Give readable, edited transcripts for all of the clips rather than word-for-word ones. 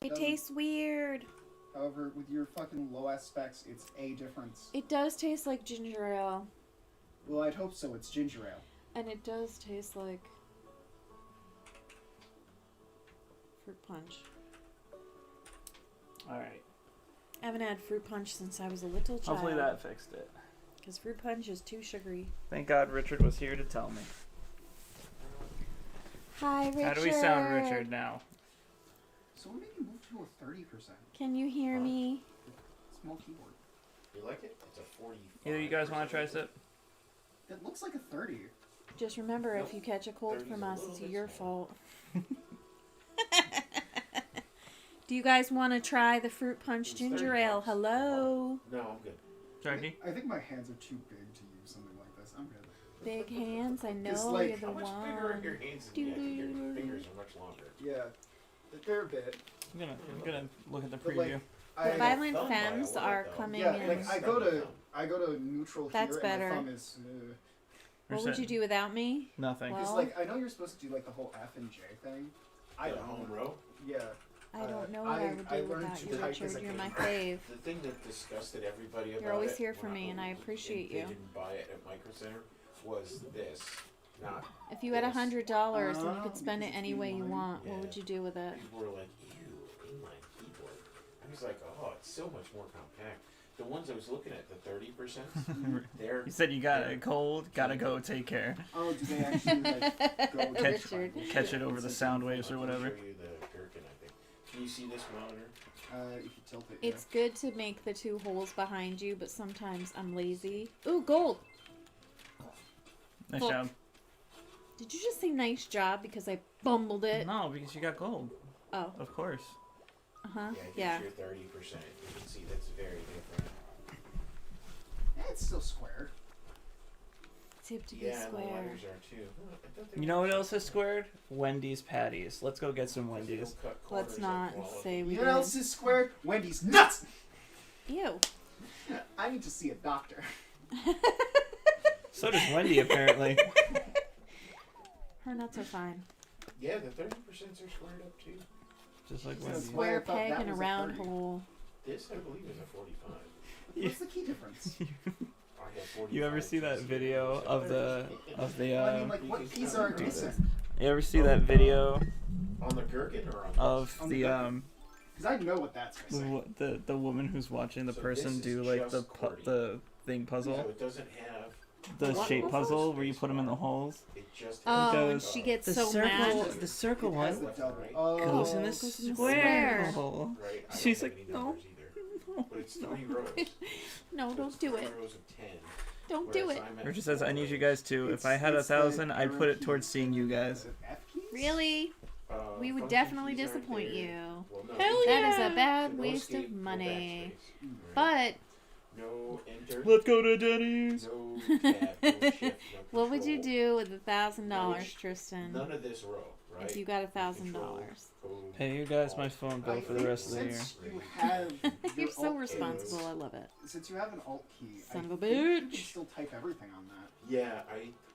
It tastes weird. However, with your fucking low-ass specs, it's a difference. It does taste like ginger ale. Well, I'd hope so. It's ginger ale. And it does taste like fruit punch. Alright. I haven't had fruit punch since I was a little child. Hopefully that fixed it. Because fruit punch is too sugary. Thank God Richard was here to tell me. Hi, Richard. How do we sound, Richard, now? So what made you move to a 30%? Can you hear me? Small keyboard. You like it? It's a 40. Either you guys want to try sip? It looks like a 30. Just remember, Nope. if you catch a cold 30's from a us, little it's bit your small. fault. Do you guys want to try the fruit punch It's ginger 30 ale? bucks. Hello. No, I'm good. Turkey? I think my hands are too big to use something like this. I'm good. Big hands, I know It's like- you're the How much bigger are your one. hands than me? I think your fingers are much longer. Yeah. A fair bit. I'm gonna look at the But, like, preview. I, Violent thumb by a femmes lot, are though. coming yeah, in. like I go to neutral That's here better. and my thumb is... What would you do without me? Nothing. Well- Because, like, I know you're supposed to do, like, the whole F and J thing. I The don't. home row. Yeah. I don't know what I would I do learned without to you, type as Richard. a You're kid. my fave. The thing that disgusted everybody about You're always it here for when me, and I moved appreciate they you. didn't buy it at Micro Center was this. Not If you had Yes. $100 and you could spend it Because any way you inline. want, what Yeah. would you do with it? people were like, ew, inline keyboard. I was like, oh, it's so much more compact. The ones I was looking at, the 30%, they're You said you got a cold, gotta go take care. Oh, do they actually, like, go to Richard. Catch it over the sound waves or I'll whatever. show you the gherkin, I think. Can you see this monitor? If you tilt it, It's good to make the two holes behind you, but sometimes I'm lazy. Ooh, gold! Nice Well, job. Did you just say nice job because I bumbled it? No, because you got gold. Oh, Of course. uh-huh, Yeah, yeah. it gives you 30%. You can see that's very different. It's still squared. Tip to be Yeah, and the square. letters are too. Huh, I thought they You were know what just- else is squared? Wendy's patties. Let's go get some Because they Wendy's. don't cut Let's corners not like quality. say we You did. know what else is squared? Wendy's nuts! Ew. I need to see a doctor. So does Wendy, apparently. Her nuts are fine. Yeah, the 30% are squared up too. Just like That's Wendy. why I Square thought peg that and a was a round 30. hole. This, I believe, is a 45. What's the key difference? I had 45. You ever see that video of the Well, I mean, like, what keys are do missing? You ever see that video on the gherkin or on of On the the Because I know what that's missing. the woman who's watching the So person this do is like just QWERTY. the thing So puzzle, it doesn't have. the What shape puzzle? puzzle where you put them in the holes. It just Oh, has and goes- she gets The so circle, mad. the circle It has one the double. Right. Oh, goes in the goes in the square square. hole. Right. I She's don't like, have any no, numbers either. But it's 3 rows. No, So don't it's do 3 it. rows of 10. Don't do whereas it. I'm at Richard says, I 4 need you rows. guys to. If I had It's the 1,000, I'd put it arrow towards keys. seeing you Is guys. it F keys? Really? We would Function definitely keys aren't disappoint there. you. Well, no, Hell these That yeah. is a are bad no waste escape, of no money. backspace, right? But No enter. Let's go to Denny's. No tab, no shift, no what would you control. do with $1,000, Nice. Tristan? None of this row, right? If you got Control, $1,000. code, Pay you guys my alt. phone I bill for the think rest of the year. since you have You're your so alt responsible. keys- I love it. Since you have an alt key, Son I of a think you can bitch. still type everything on that. Yeah,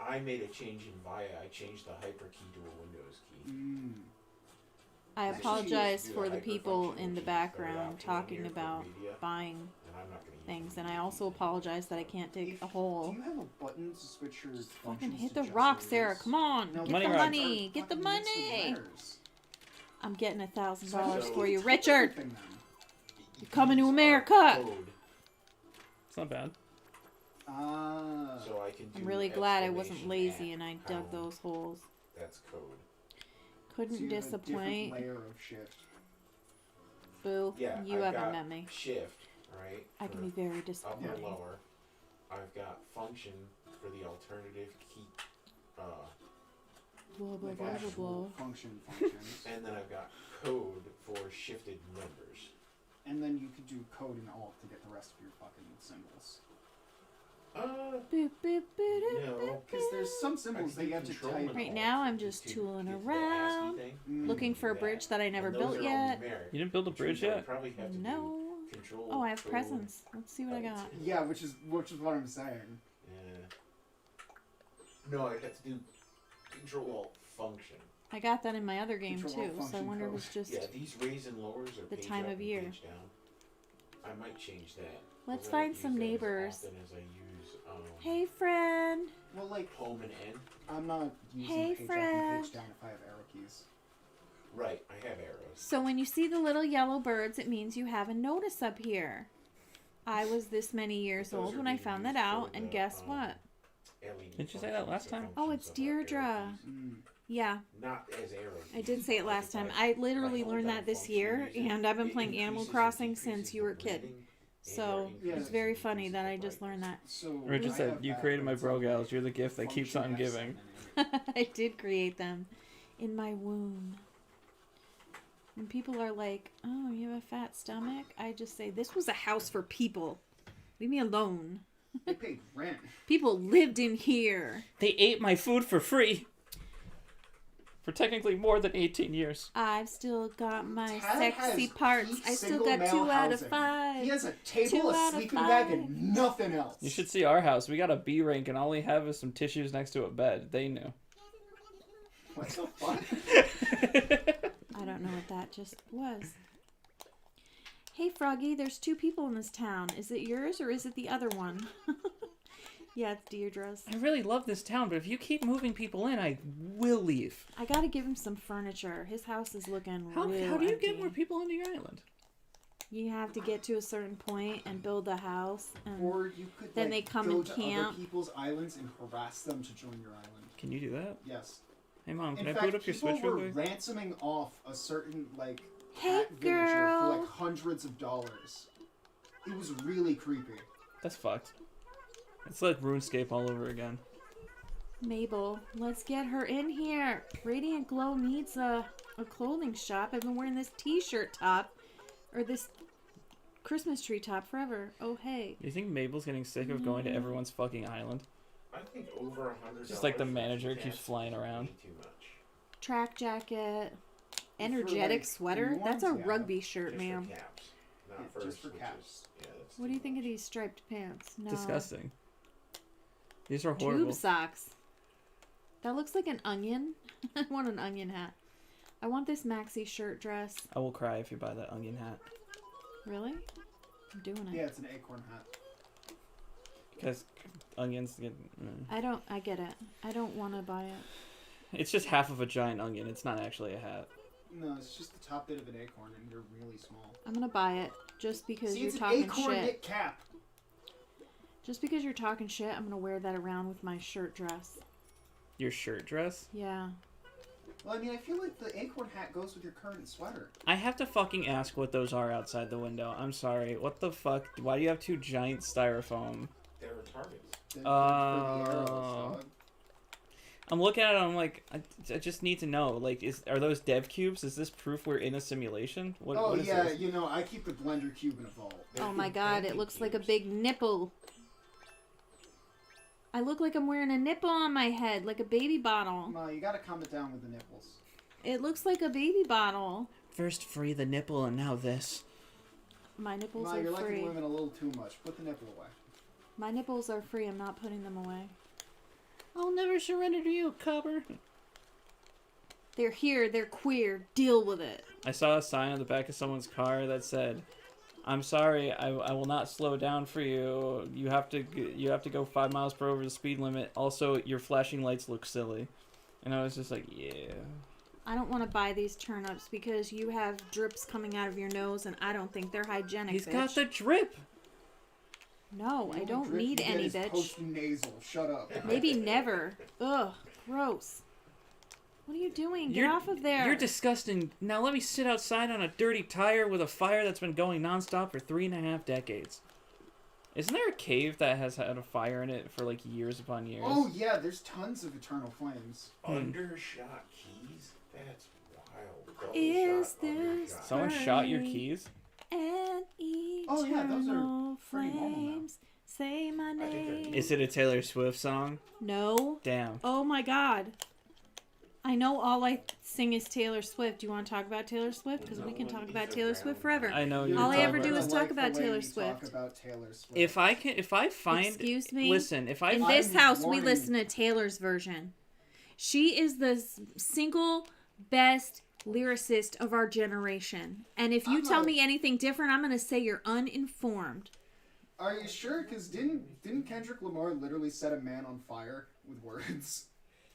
I made a change in VIA. I changed the hyper key to a Windows key. Mm. I Because apologize she used to for do the hyper people function, in the which is third background option on talking here for about media, buying and I'm not gonna use things, it. and I also apologize that I can't dig a Do hole. you have a button to switch your Fucking functions hit to the just rock, letters? Sarah. Come on. No, Get Money the rock. money. Get the Fucking mixed with money. letters. I'm getting So $1,000 So- for you, type Richard. everything then. You're coming to These are America. code, It's not bad. Ah. so I can do I'm really glad I wasn't exclamation lazy at and I dug pound. those holes. That's code. Couldn't So you have a different disappoint. layer of shift. Boo. Yeah, You I've haven't got met me. Shift, right? I can for be very up or disappointing. lower. I've got function for the alternative key, Blah, blah, Like blah, blah, actual blah. functions. and then I've got code for shifted numbers. And then you could do code and alt to get the rest of your fucking symbols. Boop, boop, boop, No. Because there's some symbols that you have to Control type. and Right alt now, I'm to just get tooling the ASCII around, thing. Mm. looking for a that. bridge that I never And those built are all yet. numeric, You didn't build a which bridge means I yet? probably have to No. do control. Oh, I have code, presents. Let's see what I got. Yeah, which is what I'm saying. Yeah. No, I have to do control alt function. I got that in my other game Control too, so I function wonder if code. it's just. Yeah, these raise and lowers are the page time up of and year. page down. I might change that. 'cause Let's I find don't some use that as neighbors. often as I use, Hey, friend. Well, like, home and end. I'm not using Hey, page up and Fred. page down if I have arrow keys. Right, I have arrows. So when you see the little yellow birds, it means you have a notice up here. I was this many years Those old are when I being found that used out, for and the, guess what? LED Didn't you say that last time? Oh, it's Deirdre. Yeah, Not as arrows. I did say it last time. I literally learned that this year, and I've been playing Animal Crossing since you were a kid. So Yeah, it's very funny that I just learned that. So Richard I said, have "You that, created but my it's bro like gals. You're the gift that keeps on function giving." S7 I did create them in my womb. When people are like, "Oh, you have a fat stomach," I just say, "This was a house for people. Leave me alone. They paid rent. People lived in here. They ate my food for free. For technically more than 18 years. I've still got my Tad sexy has parts. peak I still single got male 2 out of housing. 5. He has a 2 table, a out of sleeping 5. bag, and nothing else. You should see our house. We got a B rank and all we have is some tissues next to a bed. They knew. What the fuck? I don't know what that just was. Hey, Froggy, there's 2 people in this town. Is it yours or is it the other one? Yeah, it's Deirdre's. I really love this town, but if you keep moving people in, I will leave. I gotta give him some furniture. His house is looking How real do you empty. get more people into your island? You have to get to a certain point and build a house. And Or you could Then like, they come go and to camp. other people's islands and harass them to join your island. Can you do that? Yes. Hey, Mom, can In I fact, boot up your people Switch real were quick? ransoming off a certain like Hey, cat villager for girl. like hundreds of dollars. It was really creepy. That's fucked. It's like RuneScape all over again. Mabel, let's get her in here. Radiant Glow needs a clothing shop. I've been wearing this t-shirt top, or this Christmas tree top forever. Oh, hey. You think Mabel's getting sick of going to everyone's fucking island? I think over $100. Just like the for manager cats keeps flying is around. way Too much. Track jacket. Energetic like, sweater? new That's a ones, yeah. rugby shirt, Just ma'am. for caps. Not Yeah, first, just for which caps. Is, yeah, that's What do you too think of much. these striped pants? No. Disgusting. These are horrible. Tube socks. That looks like an onion. I want an onion hat. I want this maxi shirt dress. I will cry if you buy that onion hat. Really? I'm doing it. Yeah, it's an acorn hat. Because onions get... I get it. I don't want to buy it. It's just half of a giant onion. It's not actually a hat. No, it's just the top bit of an acorn, and they're really small. I'm gonna buy it just because See, you're it's an talking acorn shit. knit cap. Just because you're talking shit, I'm gonna wear that around with my shirt dress. Your shirt dress? Yeah. Well, I mean, I feel like the acorn hat goes with your current sweater. I have to fucking ask what those are outside the window. I'm sorry. What the fuck? Why do you have 2 giant styrofoam? They're targets. They're for the arrows, Oh. dog. I'm looking at it. I'm like, I just need to know. Like, are those dev cubes? Is this proof we're in a simulation? What, Oh what is yeah, this? you know, I keep the blender cube in a vault. They're Oh my for god, it baking looks like a cubes. big nipple. I look like I'm wearing a nipple on my head, like a baby bottle. No, you gotta calm it down with the nipples. It looks like a baby bottle. First free the nipple, and now this. My nipples Ma, you're are liking free. women a little too much. Put the nipple away. My nipples are free. I'm not putting them away. I'll never surrender to you, copper. They're here. They're queer. Deal with it. I saw a sign on the back of someone's car that said, "I'm sorry, I will not slow down for you. You have to go 5 miles per over the speed limit. Also, your flashing lights look silly." And I was just like, yeah. I don't want to buy these turnips because you have drips coming out of your nose, and I don't think they're hygienic. He's bitch. got the drip. No, The I only don't drip need you get any, is bitch. Post-nasal. Shut up. Maybe never. Ugh, gross. What are you doing? Get off of there. You're disgusting. Now let me sit outside on a dirty tire with a fire that's been going nonstop for 3.5 decades. Isn't there a cave that has had a fire in it for like years upon years? Oh yeah, there's tons of eternal flames. Undershot keys? That's wild. Double Is shot, this undershot. Someone shot your burning? keys? And Oh, yeah, those are eternal pretty normal now. flames. Say my I think they're name. Is it a Taylor Swift song? No. Damn. Oh my god. I know all I sing is Taylor Swift. Do you want to talk about Taylor Swift? Because we can talk about Taylor Swift forever. I know You're you're All I talking ever about do is that. talk like about the way Taylor we Swift. Talk about Taylor Swift. If I find, Excuse me? listen, if I In I- this I'm house, we warning- listen to Taylor's version. She is the single best lyricist of our generation. And if you I'm tell not- me anything different, I'm going to say you're uninformed. Are you sure? Because didn't Kendrick Lamar literally set a man on fire with words?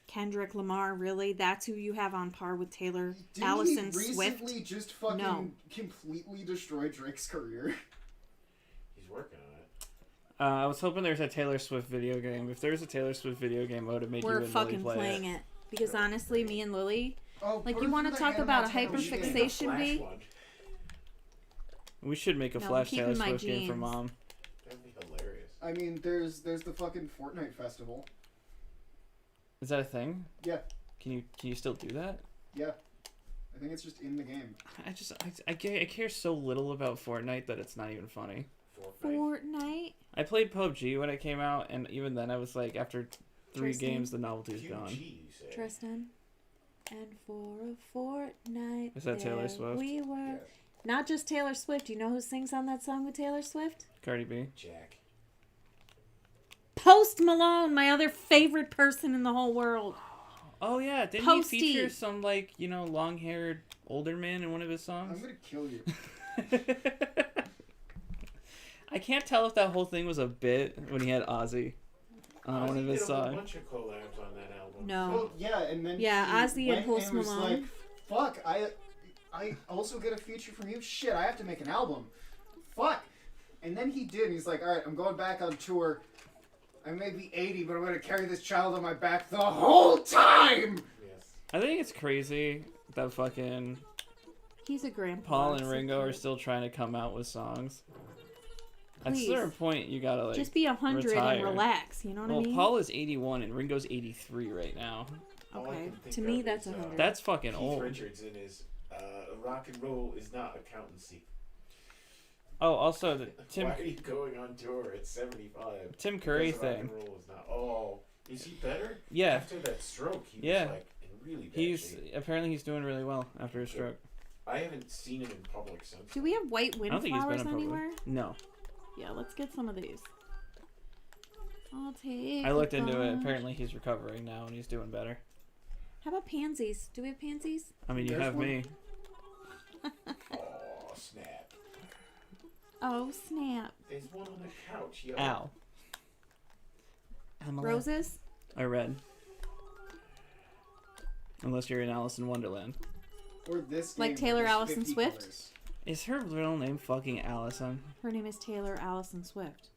Kendrick Lamar, really? That's who you have on par with Taylor Didn't Allison he Swift? recently just fucking No. completely destroy Drake's career? He's working on it. I was hoping there's a Taylor Swift video game. If there's a Taylor Swift video game, I would have made you We're and Lily fucking play playing it. it. Because honestly, me and Lily, Oh, like, put you it want through to the talk about a Hannah Montana We should make a hyperfixation Flash bee? one. We should make a No, I'm Flash keeping Taylor my Swift game for jeans. Mom. That'd be hilarious. I mean, there's the fucking Fortnite festival. Is that a thing? Yeah, Can you still do that? yeah. I think it's just in the game. I care so little about Fortnite that it's not even funny. Fortnite. Fortnite. I played PUBG when it came out, and even then I was like, after 3 Tristan? games, the novelty's QG, gone. you say. Tristan. And for a fortnight, Is that Taylor there Swift? we were. Yeah. Not just Taylor Swift. You know who sings on that song with Taylor Swift? Cardi B. Jack. Post Malone, my other favorite person in the whole world. Oh yeah, didn't Posty. he feature some like long-haired older man in one of his songs? I'm gonna kill you. I can't tell if that whole thing was a bit when he had Ozzy on one of his Ozzy did a whole songs. bunch of collabs on that album. No. Well, yeah, and then Yeah, he Ozzy and went Post was Malone. like, "Fuck, I also get a feature from you. Shit, I have to make an album. Fuck." And then he did. He's like, "All right, I'm going back on tour. I may be 80, but I'm gonna carry this child on my back the whole time." Yes. I think it's crazy that fucking He's a grandpa. Paul and It's so Ringo are cute. still trying to come out with songs. At a Please. certain point, you gotta like. Just be 100 retire. and relax. You know what well, I mean? Paul is 81 and Ringo's 83 right now. All I Okay. can think To me, of that's is, 100. That's fucking Keith old. Richards in his rock and roll is not accountancy. Oh, also the Why are you going on tour at 75? Tim Curry Because rock thing. and roll is not. Oh, is he better? Yeah, After that stroke, he Yeah. was like in really bad he's shape. apparently he's doing really well after his stroke. I haven't seen him in public since. Do we have white I don't think he's been windflowers in public. anywhere? No, Yeah, let's get some of these. I'll take. I looked a into it. bunch. Apparently he's recovering now and he's doing better. How about pansies? Do we have pansies? I mean, you There's have one. me. Oh snap! Oh snap! There's one on the couch. Yo. Ow. Emily. Roses? I read. Unless you're in Alice in Wonderland. Or this Like game, Taylor there's Allison 50 Swift? colors. Is her real name fucking Allison? Her name is Taylor Allison Swift.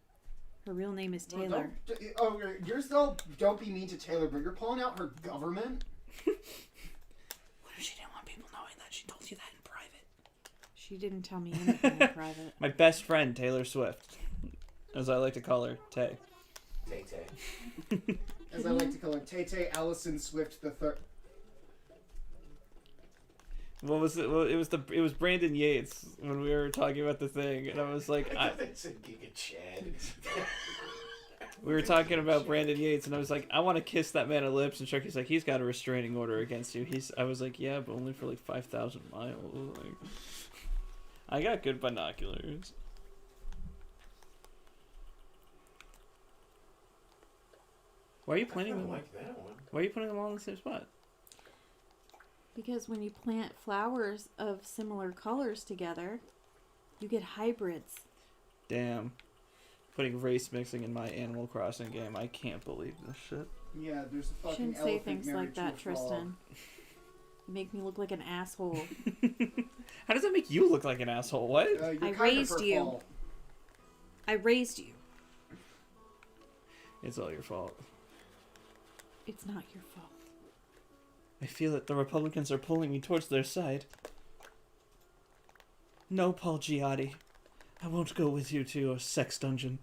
Her real name is Well, Taylor. you're still don't be mean to Taylor, but you're pulling out her government. What if she didn't want people knowing that she told you that in private? She didn't tell me anything in private. My best friend, Taylor Swift. As I like to call her, Tay. Tay Tay. As I like to call her, Tay Allison Swift the third. What was it? Well, it was Brandon Yates when we were talking about the thing, and I was like, I thought that said Giga Chad. we were talking about Brandon Yates, and I was like, I want to kiss that man on the lips, and Chucky's like, he's got a restraining order against you. I was like, yeah, but only for like 5,000 miles. Like, I got good binoculars. Why are you I planting kinda them? like that one. Why are you putting them all in the same spot? Because when you plant flowers of similar colors together, you get hybrids. Damn. Putting race mixing in my Animal Crossing game. I can't believe this shit. Yeah, there's a fucking Shouldn't say elephant things married like to that, a frog. Tristan. You make me look like an asshole. How does that make you look like an asshole? What? You're I kind of raised her you. fault. I raised you. It's all your fault. It's not your fault. I feel that the Republicans are pulling me towards their side. No, Paul Giamatti. I won't go with you to your sex dungeon.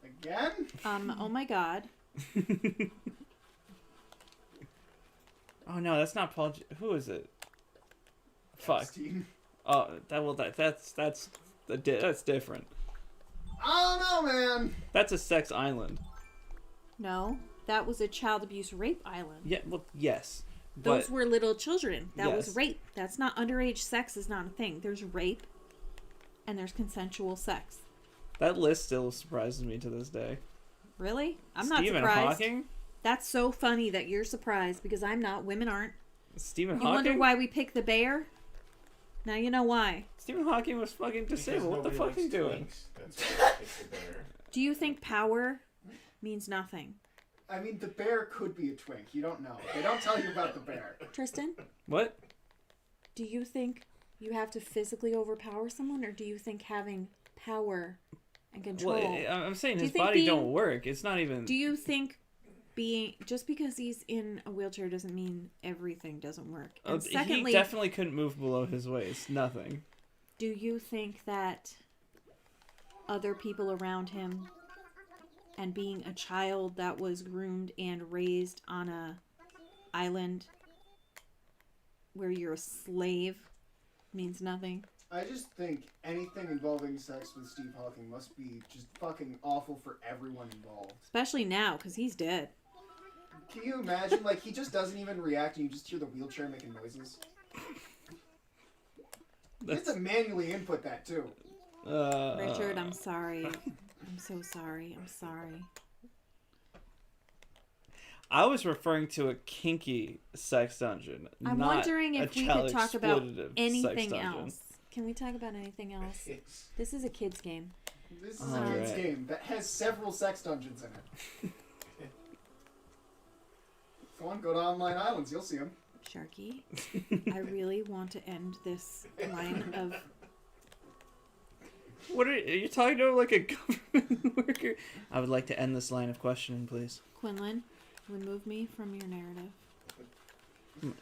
Again? Oh my god. Oh no, that's not Paul. Who is it? Fuck. Epstein. Oh, that's different. I don't know, man. That's a sex island. No, that was a child abuse rape island. Yeah. Well, yes. Those But were little children. That was Yes. rape. That's not underage sex is not a thing. There's rape and there's consensual sex. that list still surprises me to this day. Really? I'm Stephen not surprised. Hawking. That's so funny that you're surprised because I'm not. Women aren't. Stephen You wonder Hawking. why we picked the bear? Now you know why. Stephen Hawking was fucking Because disabled. What the nobody fuck are you likes doing? twinks. That's why I picked the bear. Do you think power means nothing? I mean, the bear could be a twink. You don't know. They don't tell you about the bear. Tristan, What? do you think you have to physically overpower someone, or do you think having power and control? Well, I'm saying Do you his think body being- don't work. It's not even. Do you think being just because he's in a wheelchair doesn't mean everything doesn't work? And secondly, he definitely couldn't move below his waist. Nothing. do you think that other people around him and being a child that was groomed and raised on a island where you're a slave means nothing? I just think anything involving sex with Steve Hawking must be just fucking awful for everyone involved. Especially now, because he's dead. Can you imagine? Like, he just doesn't even react and you just hear the wheelchair making noises. You have to manually input that, too. Richard, I'm sorry. I'm so sorry. I'm sorry. I was referring to a kinky sex dungeon. I'm not wondering a if we child could talk about exploitative sex anything dungeon. else. Can we talk about anything else? It's- This is a kid's game. This is a kid's Alright. game that has several sex dungeons in it. Go on, go to Online Islands, you'll see them. Sharky, I really want to end this line of... What are you talking to? Like a government worker? I would like to end this line of questioning, please. Quinlan, remove me from your narrative. And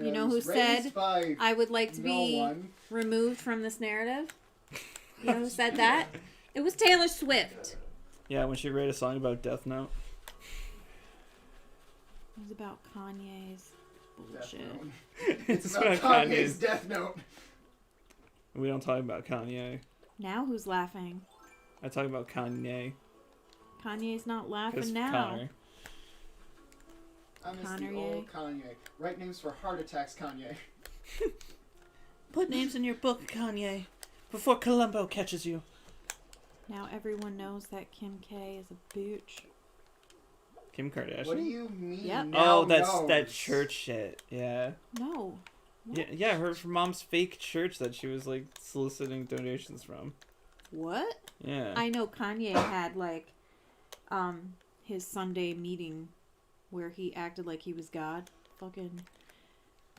You know it who was raised said by I would like to no be one. removed from this narrative? You know who said that? It was Taylor Swift. Yeah, when she wrote a song about Death Note. It was about Kanye's Death bullshit. Note. It's It's about about Kanye's Kanye's. Death Note. We don't talk about Kanye. Now who's laughing? I talk about Kanye. Kanye's not Because laughing now. Connor. I miss the Kanye. old Kanye. Right names for heart attacks, Kanye. Put names in your book, Kanye, before Columbo catches you. Now everyone knows that Kim K is a booch. Kim Kardashian. What do you mean? Yep. Now Oh, that's knows? that church shit. Yeah. No. Yeah, her mom's fake church that she was like soliciting donations from. What? Yeah. I know Kanye had like his Sunday meeting where he acted like he was God. Fucking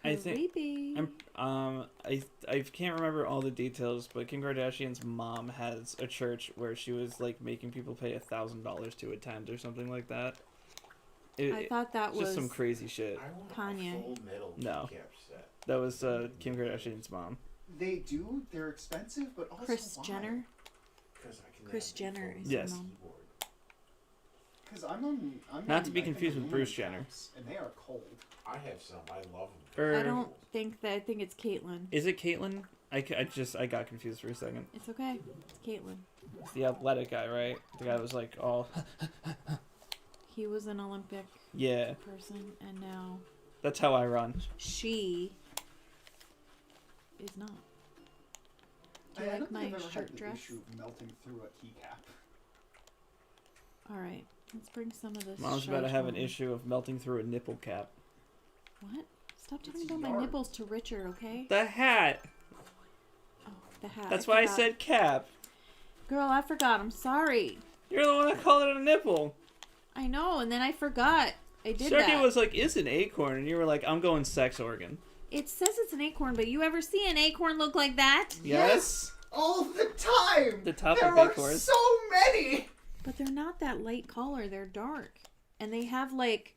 I think- creepy. I can't remember all the details, but Kim Kardashian's mom has a church where she was like making people pay $1,000 to attend or something like that. I thought that It's just was some crazy shit. I want Kanye. a full metal No. keycap set. That was Kim Kardashian's mom. They do. They're expensive, but also Chris why? Jenner. Because I can Kris have Jenner full is Yes. her mom. keyboard. Because I'm Not to be I think, confused with Bruce aluminum Jenner. caps, and they are cold. I have some. I love them. Or I don't think that. I think it's Caitlyn. is it Caitlyn? I got confused for a second. It's okay. It's Caitlyn. It's the athletic guy, right? The guy was like, oh, He was an Olympic yeah. person, and now That's how I run. she is not. Do you I like don't my think I've ever shirt had the dress? issue of melting through a keycap. All right, let's bring some of this. Mom's about to have an shite on. issue of melting through a nipple cap. What? Stop talking It's about my yarn. nipples to Richard, okay? The hat. Oh, the hat. That's why I forgot. said cap. Girl, I forgot. I'm sorry. You're the one that called it a nipple. I know, and then I forgot. I did Sharky that. was like, "Is an acorn," and you were like, "I'm going sex organ." It says it's an acorn, but you ever see an acorn look like that? Yes. All the time. The top there of are acorns. so many. But they're not that light color. They're dark, and they have like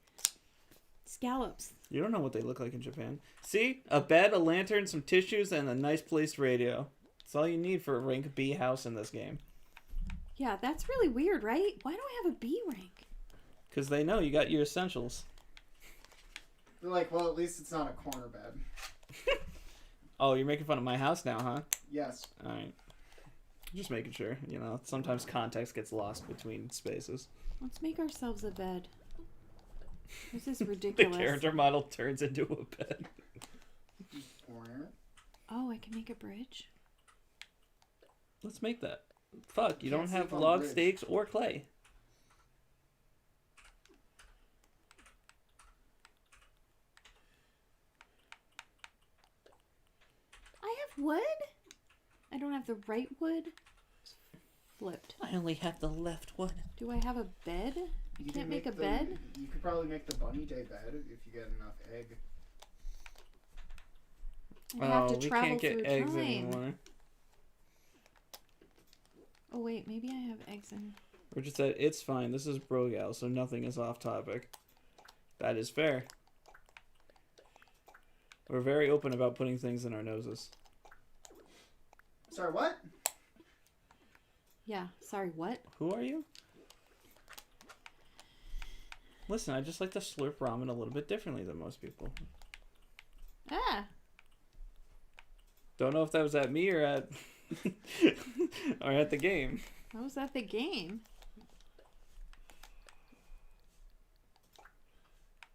scallops. You don't know what they look like in Japan. See, a bed, a lantern, some tissues, and a nice placed radio. That's all you need for a rank B house in this game. Yeah, that's really weird, right? Why do I have a B rank? Because they know you got your essentials. They're like, well, at least it's not a corner bed. Oh, you're making fun of my house now, huh? Yes. Alright. Just making sure. You know, sometimes context gets lost between spaces. Let's make ourselves a bed. This is The ridiculous. character model turns into a bed. Oh, I can make a bridge. Let's make that. Fuck, you Can't don't have sleep on a log bridge. stakes or clay. wood? I don't have the right wood. Flipped. I only have the left one. Do I have a bed? You Can't can make a the- bed? You could probably make the bunny day bed if you get enough egg. I have to we travel can't get through eggs time. anymore. Oh wait, maybe I have eggs in. Richard said, it's fine. This is Brogal, so nothing is off topic. That is fair. We're very open about putting things in our noses. Sorry, what? Yeah. Sorry. What? Who are you? Listen, I just like to slurp ramen a little bit differently than most people. Ah. Don't know if that was at me or at or at the game. How was that the game?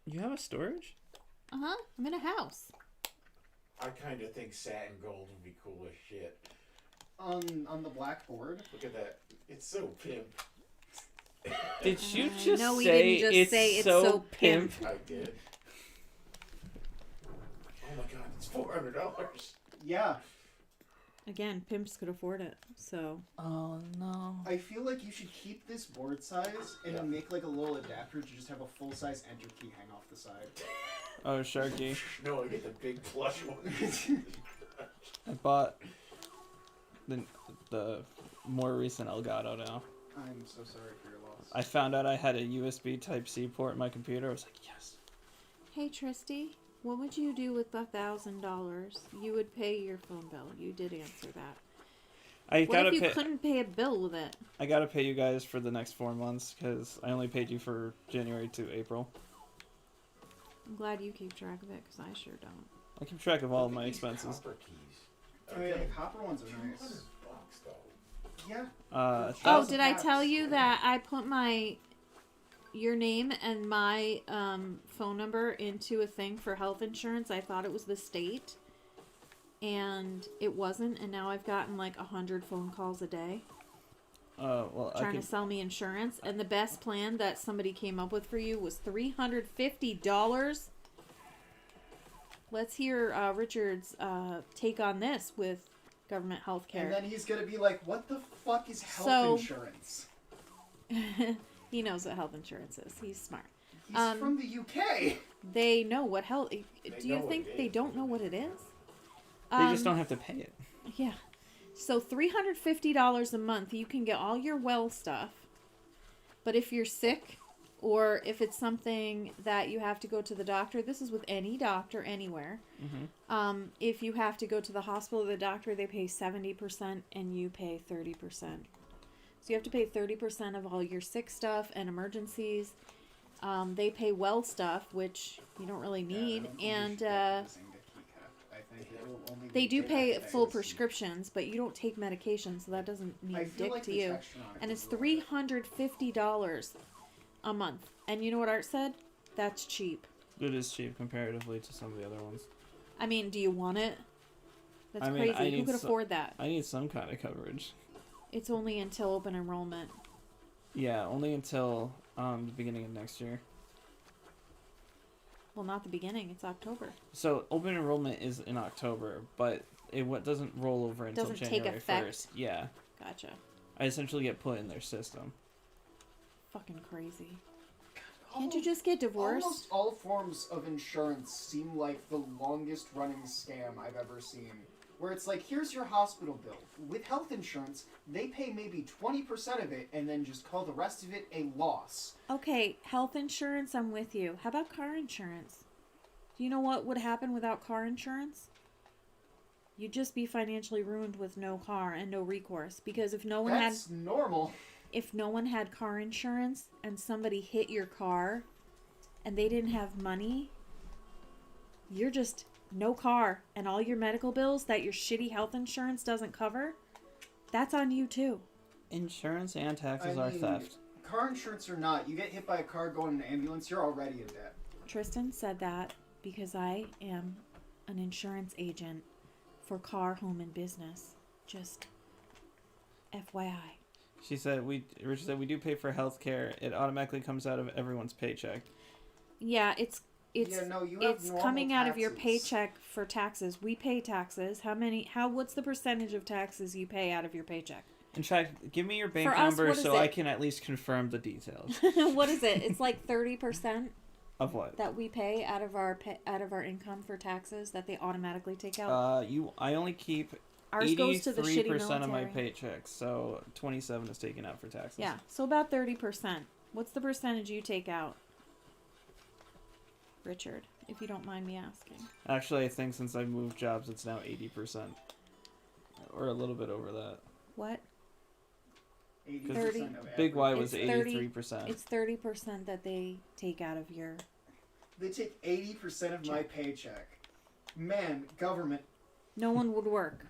You have a storage? Uh huh. I'm in a house. I kind of think satin gold would be cool as shit. On the blackboard. Look at that. It's so pimp. Did you I just know we say, didn't just it's, say it's so so pimp? I did. Oh my god, it's $400. Yeah, Again, pimps could afford it. So. Oh no. I feel like you should keep this board size and then make like a little adapter to just have a full size enter key hang off the side. Oh, Sharky. No, I get the big plush one. I bought the more recent Elgato now. I'm so sorry for your loss. I found out I had a USB Type-C port in my computer. I was like, yes. Hey Tristy, what would you do with $1,000? You would pay your phone bill. You did answer that. I What gotta if you pay. couldn't pay a bill with it? I gotta pay you guys for the next 4 months because I only paid you for January to April. I'm glad you keep track of it because I sure don't. I keep track of all of my These expenses. copper keys. Oh yeah, the copper ones are nice. $200 though. Yeah. Oh, $1,000 did I caps. tell you that I put your name and my phone number into a thing for health insurance? I thought it was the state, and it wasn't. And now I've gotten like 100 phone calls a day Well, trying to sell me insurance. And the best plan that somebody came up with for you was $350. Let's hear Richard's take on this with government health And care. then he's gonna be like, "What the fuck is health So- insurance?" He knows what health insurance is. He's smart. He's Um, from the UK. They know what health. Do know you what think it they is. don't know what it is? They just don't have to pay it. Yeah. So $350 a month, you can get all your well stuff. But if you're sick, or if it's something that you have to go to the doctor, this is with any doctor anywhere. If you have to go to the hospital or the doctor, they pay 70% and you pay 30%. So you have to pay 30% of all your sick stuff and emergencies. They pay well stuff, which you don't really need, and they do pay full prescriptions, but you don't take medication, so that doesn't mean I feel dick like to the you. texture on it And is it's a little bit- $350 a month. And you know what Art said? That's cheap. It is cheap comparatively to some of the other ones. I mean, do you want it? That's I mean, I crazy. Who need could so- afford that? I need some kind of coverage. It's only until open enrollment. Yeah, only until the beginning of next year. Well, not the beginning. It's October. So open enrollment is in October, but it doesn't roll over until Doesn't take January effect? 1st. Yeah, Gotcha. I essentially get put in their system. Fucking crazy. Can't you just get divorced? Almost all forms of insurance seem like the longest running scam I've ever seen. Where it's like, here's your hospital bill. With health insurance, they pay maybe 20% of it and then just call the rest of it a loss. Okay, health insurance, I'm with you. How about car insurance? Do you know what would happen without car insurance? You'd just be financially ruined with no car and no recourse. Because if no one That's normal. had car insurance and somebody hit your car and they didn't have money, you're just no car, and all your medical bills that your shitty health insurance doesn't cover, that's on you too. Insurance and taxes I are mean, theft. Car insurance or not, you get hit by a car going in an ambulance, you're already in debt. Tristan said that because I am an insurance agent for car, home, and business. Just FYI. She said Richard said we do pay for health care. It automatically comes out of everyone's paycheck. Yeah, it's it's Yeah, no, you have it's normal coming out of your taxes. paycheck for taxes. We pay taxes. What's the percentage of taxes you pay out of your paycheck? In fact, give me your bank For us, number what is so I it? can at least confirm the details. What is it? It's like 30% Of what? that we pay out of our income for taxes that they automatically take out. I only keep Ours goes to the shitty 83% of my military. paycheck, so 27 is taken out for taxes. Yeah, so about 30%. What's the percentage you take out, Richard? If you don't mind me asking. Actually, I think since I've moved jobs, it's now 80%, or a little bit over that. What? 80% 30. of Big Y everything. was It's 30 83%. It's 30% that they take out of your. They take 80% of my paycheck. Man, government. No one would work.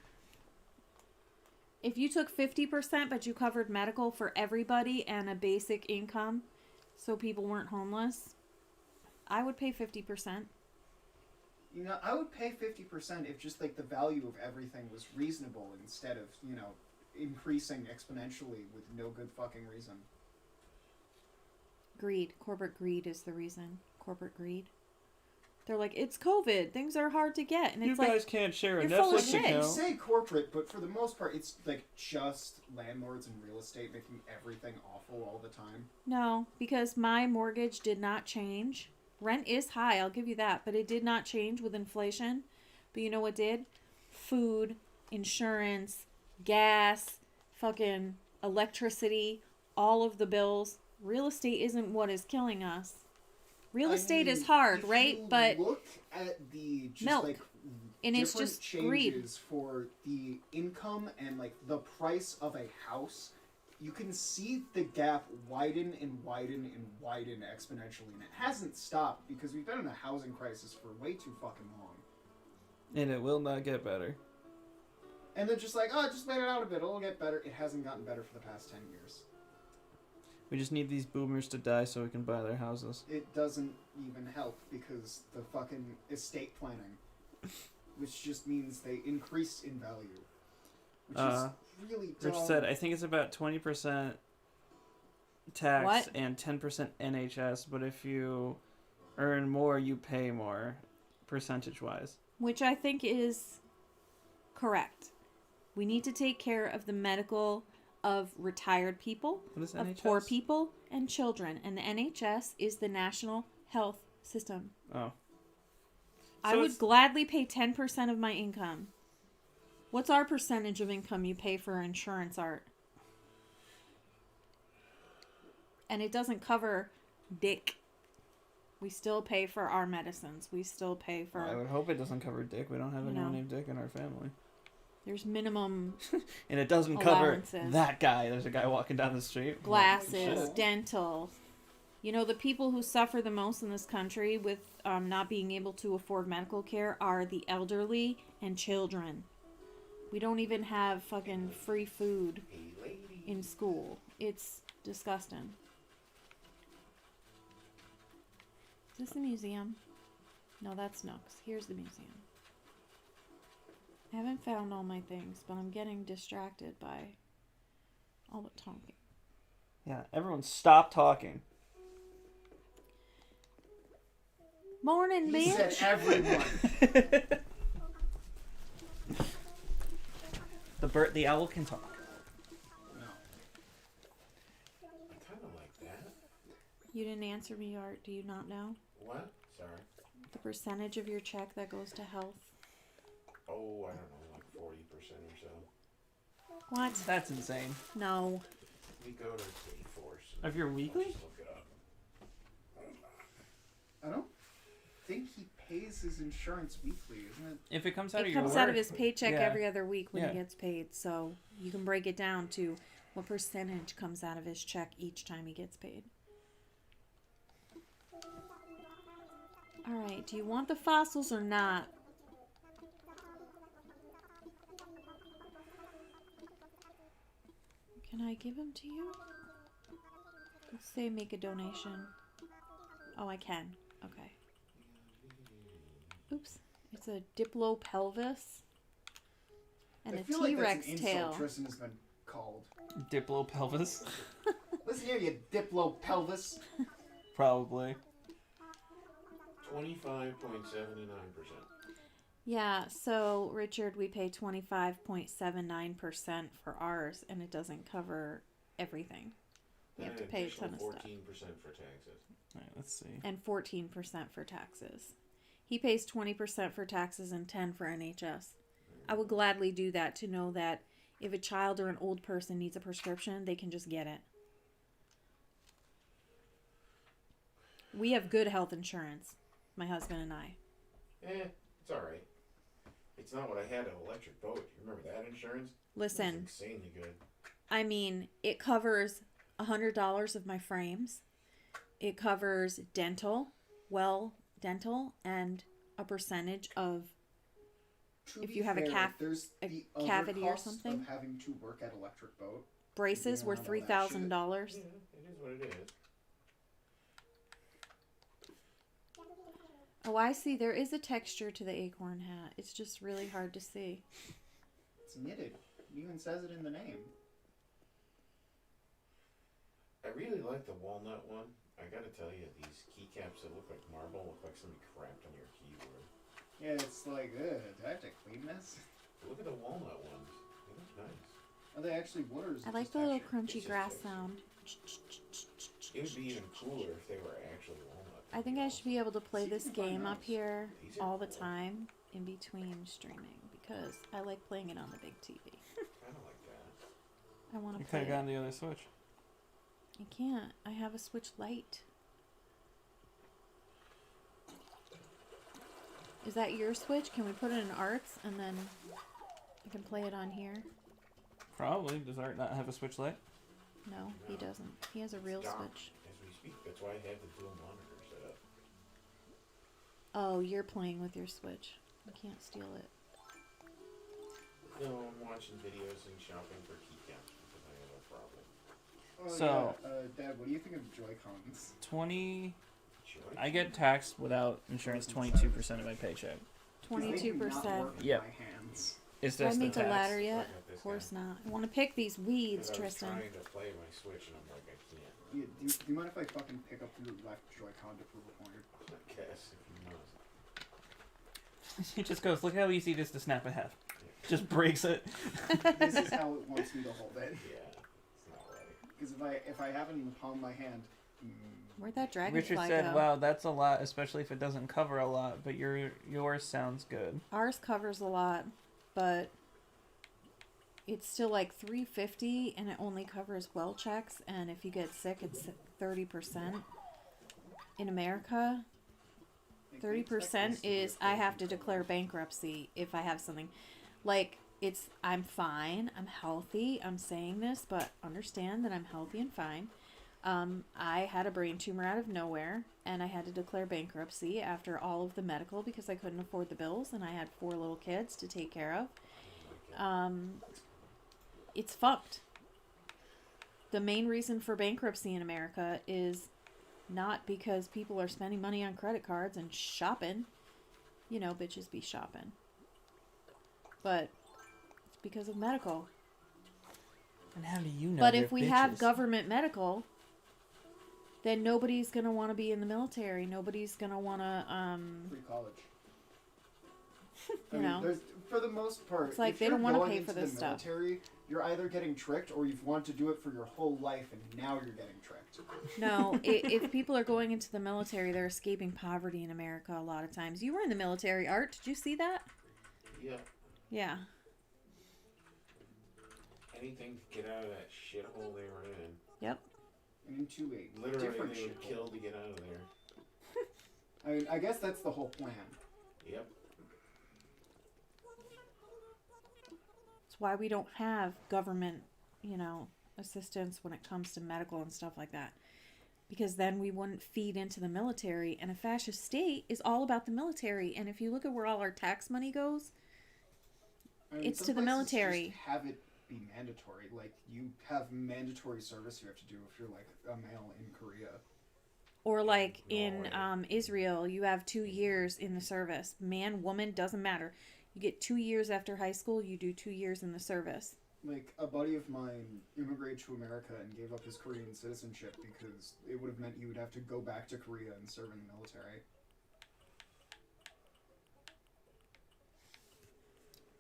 If you took 50%, but you covered medical for everybody and a basic income, so people weren't homeless, I would pay 50%. You know, I would pay 50% if just like the value of everything was reasonable instead of, you know, increasing exponentially with no good fucking reason. Greed. Corporate greed is the reason. Corporate greed. They're like, it's COVID. Things are hard to get. And You it's guys like, can't share a you're full of Netflix shit. You account. say corporate, but for the most part, it's like just landlords and real estate making everything awful all the time. no, because my mortgage did not change. Rent is high, I'll give you that, but it did not change with inflation. But you know what did? Food, insurance, gas, fucking electricity, all of the bills. Real estate isn't what is killing us. Real I estate mean, is hard, if right? you But look at the just Milk. like And it's different just changes greed. for the income and like the price of a house, you can see the gap widen and widen and widen exponentially, and it hasn't stopped because we've been in a housing crisis for way too fucking long. And it will not get better. And then just like, oh, just wait it out a bit, it'll get better. It hasn't gotten better for the past 10 years. We just need these boomers to die so we can buy their houses. It doesn't even help because the fucking estate planning, which just means they increase in value, which is really dumb. Rich said, I think it's about 20% tax What? and 10% NHS, but if you earn more, you pay more, percentage-wise. which I think is correct. We need to take care of the medical of retired people, What is of NHS? poor people, and children. And the NHS is the National Health System. Oh. I So would it's- gladly pay 10% of my income. What's our percentage of income you pay for insurance, Art? And it doesn't cover dick. We still pay for our medicines. We still pay for... I would hope it doesn't cover Dick. We don't have You anyone know. named Dick in our family. There's minimum And it doesn't cover Allowances. that guy. There's a guy walking down the street. glasses, Shit. dental. You know, the people who suffer the most in this country with not being able to afford medical care are the elderly and children. We don't even have fucking free food Hey, lady. in school. It's disgusting. Is this the museum? No, that's Nooks. Here's the museum. I haven't found all my things, but I'm getting distracted by all the talking. Yeah, everyone stop talking. Morning, He said bitch. everyone. The owl can talk. No. I kind of like that. You didn't answer me, Art. Do you not know What? Sorry. the percentage of your check that goes to health? Oh, I don't know, like 40% or so. What? That's insane. No. We go to Dayforce. Of your I'll weekly? just look it up. I don't think he pays his insurance weekly, isn't it? If it comes out It of your comes work, out of his paycheck yeah. every other week when Yeah. he gets paid. So you can break it down to what percentage comes out of his check each time he gets paid. Alright, do you want the fossils or not? Can I give them to you? Let's say make a donation. Oh, I can. Okay. Oops. It's a diplopelvis and I a feel like that's T-Rex an tail. insult Tristan has been called. Diplopelvis? Listen here, you diplo pelvis. Probably. 25.79%. Yeah, so Richard, we pay 25.79% for ours, and it doesn't cover everything. We have to pay a ton of stuff. 14% for taxes. All right, let's see. And 14% for taxes. He pays 20% for taxes and 10 for NHS. I would gladly do that to know that if a child or an old person needs a prescription, they can just get it. We have good health insurance, my husband and I. It's alright. It's not what I had an electric boat. You remember that insurance? Listen, It was insanely good. I mean, it covers $100 of my frames. It covers dental, and a percentage of To if be you have a fair, there's a the cavity other or costs something. of having to work at Electric Boat. braces Yeah, were all that $3,000. Yeah, it is what it is. Oh, I see. There is a texture to the acorn hat. It's just really hard to see. It's knitted. It even says it in the name. I really like the walnut one. I gotta tell you, these keycaps that look like marble look like somebody crapped on your keyboard. Yeah, it's like, do I have to clean this? Look at the walnut ones. They look nice. Are they actually wood or is I it like just the little texture? crunchy It's grass just sound. It would be even cooler if they were actually walnut. I think I should be able to play See if this you can find game up those. here These are all the cool. time in between streaming because I like playing it on the big TV. Kinda like that. I want You to could play have it. gotten the other Switch. I can't. I have a Switch Lite. Is that your Switch? Can we put it in Arts and then I can play it on here? Probably. Does Art not have a Switch Lite? No, he doesn't. He has a real Docked Switch. As we speak, that's why I had the dual monitor set up. Oh, you're playing with your Switch. I can't steal it. No, I'm watching videos and shopping for keycaps because I have a problem. Oh, So- yeah. Dad, what do you think of Joy-Cons? 20. Joy? I get taxed without insurance 22% of my paycheck. 22%. Yep. My hands. It's Did I just the make a tax. ladder yet? Look at this Of course guy. not. I want to pick these weeds, 'Cause I was Tristan. trying to play my Switch and I'm like, I can't. Yeah, do you mind if I fucking pick up your left Joy-Con to prove a point? I guess if you must. He just goes, look how easy it is to snap in half. Just breaks it. This is how it wants me to hold it. Yeah, it's not right. Because if I have it in the palm of my hand, Where'd that dragonfly Richard said, go? wow, that's a lot, especially if it doesn't cover a lot, but yours sounds good. Ours covers a lot, but it's still like $350 and it only covers well checks, and if you get sick it's 30%. In America, like, 30% is I have to declare bankruptcy if I have something. Like, I'm fine, I'm healthy, I'm saying this, but understand that I'm healthy and fine. I had a brain tumor out of nowhere, and I had to declare bankruptcy after all of the medical because I couldn't afford the bills, and I had 4 little kids to take care of. It's fucked. The main reason for bankruptcy in America is not because people are spending money on credit cards and shopping. You know, bitches be shopping. But it's because of medical. And how do you know? But they're if we have bitches? government medical, then nobody's going to want to be in the military. Nobody's going to want to, Free college. you know. There's, for the most part, It's like if they you're don't wanna going pay into for the this stuff. military, you're either getting tricked or you've wanted to do it for your whole life and now you're getting tricked. No, if people are going into the military, they're escaping poverty in America a lot of times. You were in the military, Art. Did you see that? Yeah. Yeah. Anything to get out of that shithole they were in. Yep. And into a Literally, different they would shithole. kill to get out of there. I mean, I guess that's the whole plan. Yep. It's why we don't have government, you know, assistance when it comes to medical and stuff like that. Because then we wouldn't feed into the military. And a fascist state is all about the military. And if you look at where all our tax money goes, I mean, It's some to the places military. Just have it be mandatory. Like, you have mandatory service you have to do if you're, like, a male in Korea. or like in Norway. Israel, you have 2 years in the service. Man, woman, doesn't matter. You get 2 years after high school, you do 2 years in the service. Like, a buddy of mine immigrated to America and gave up his Korean citizenship because it would have meant he would have to go back to Korea and serve in the military.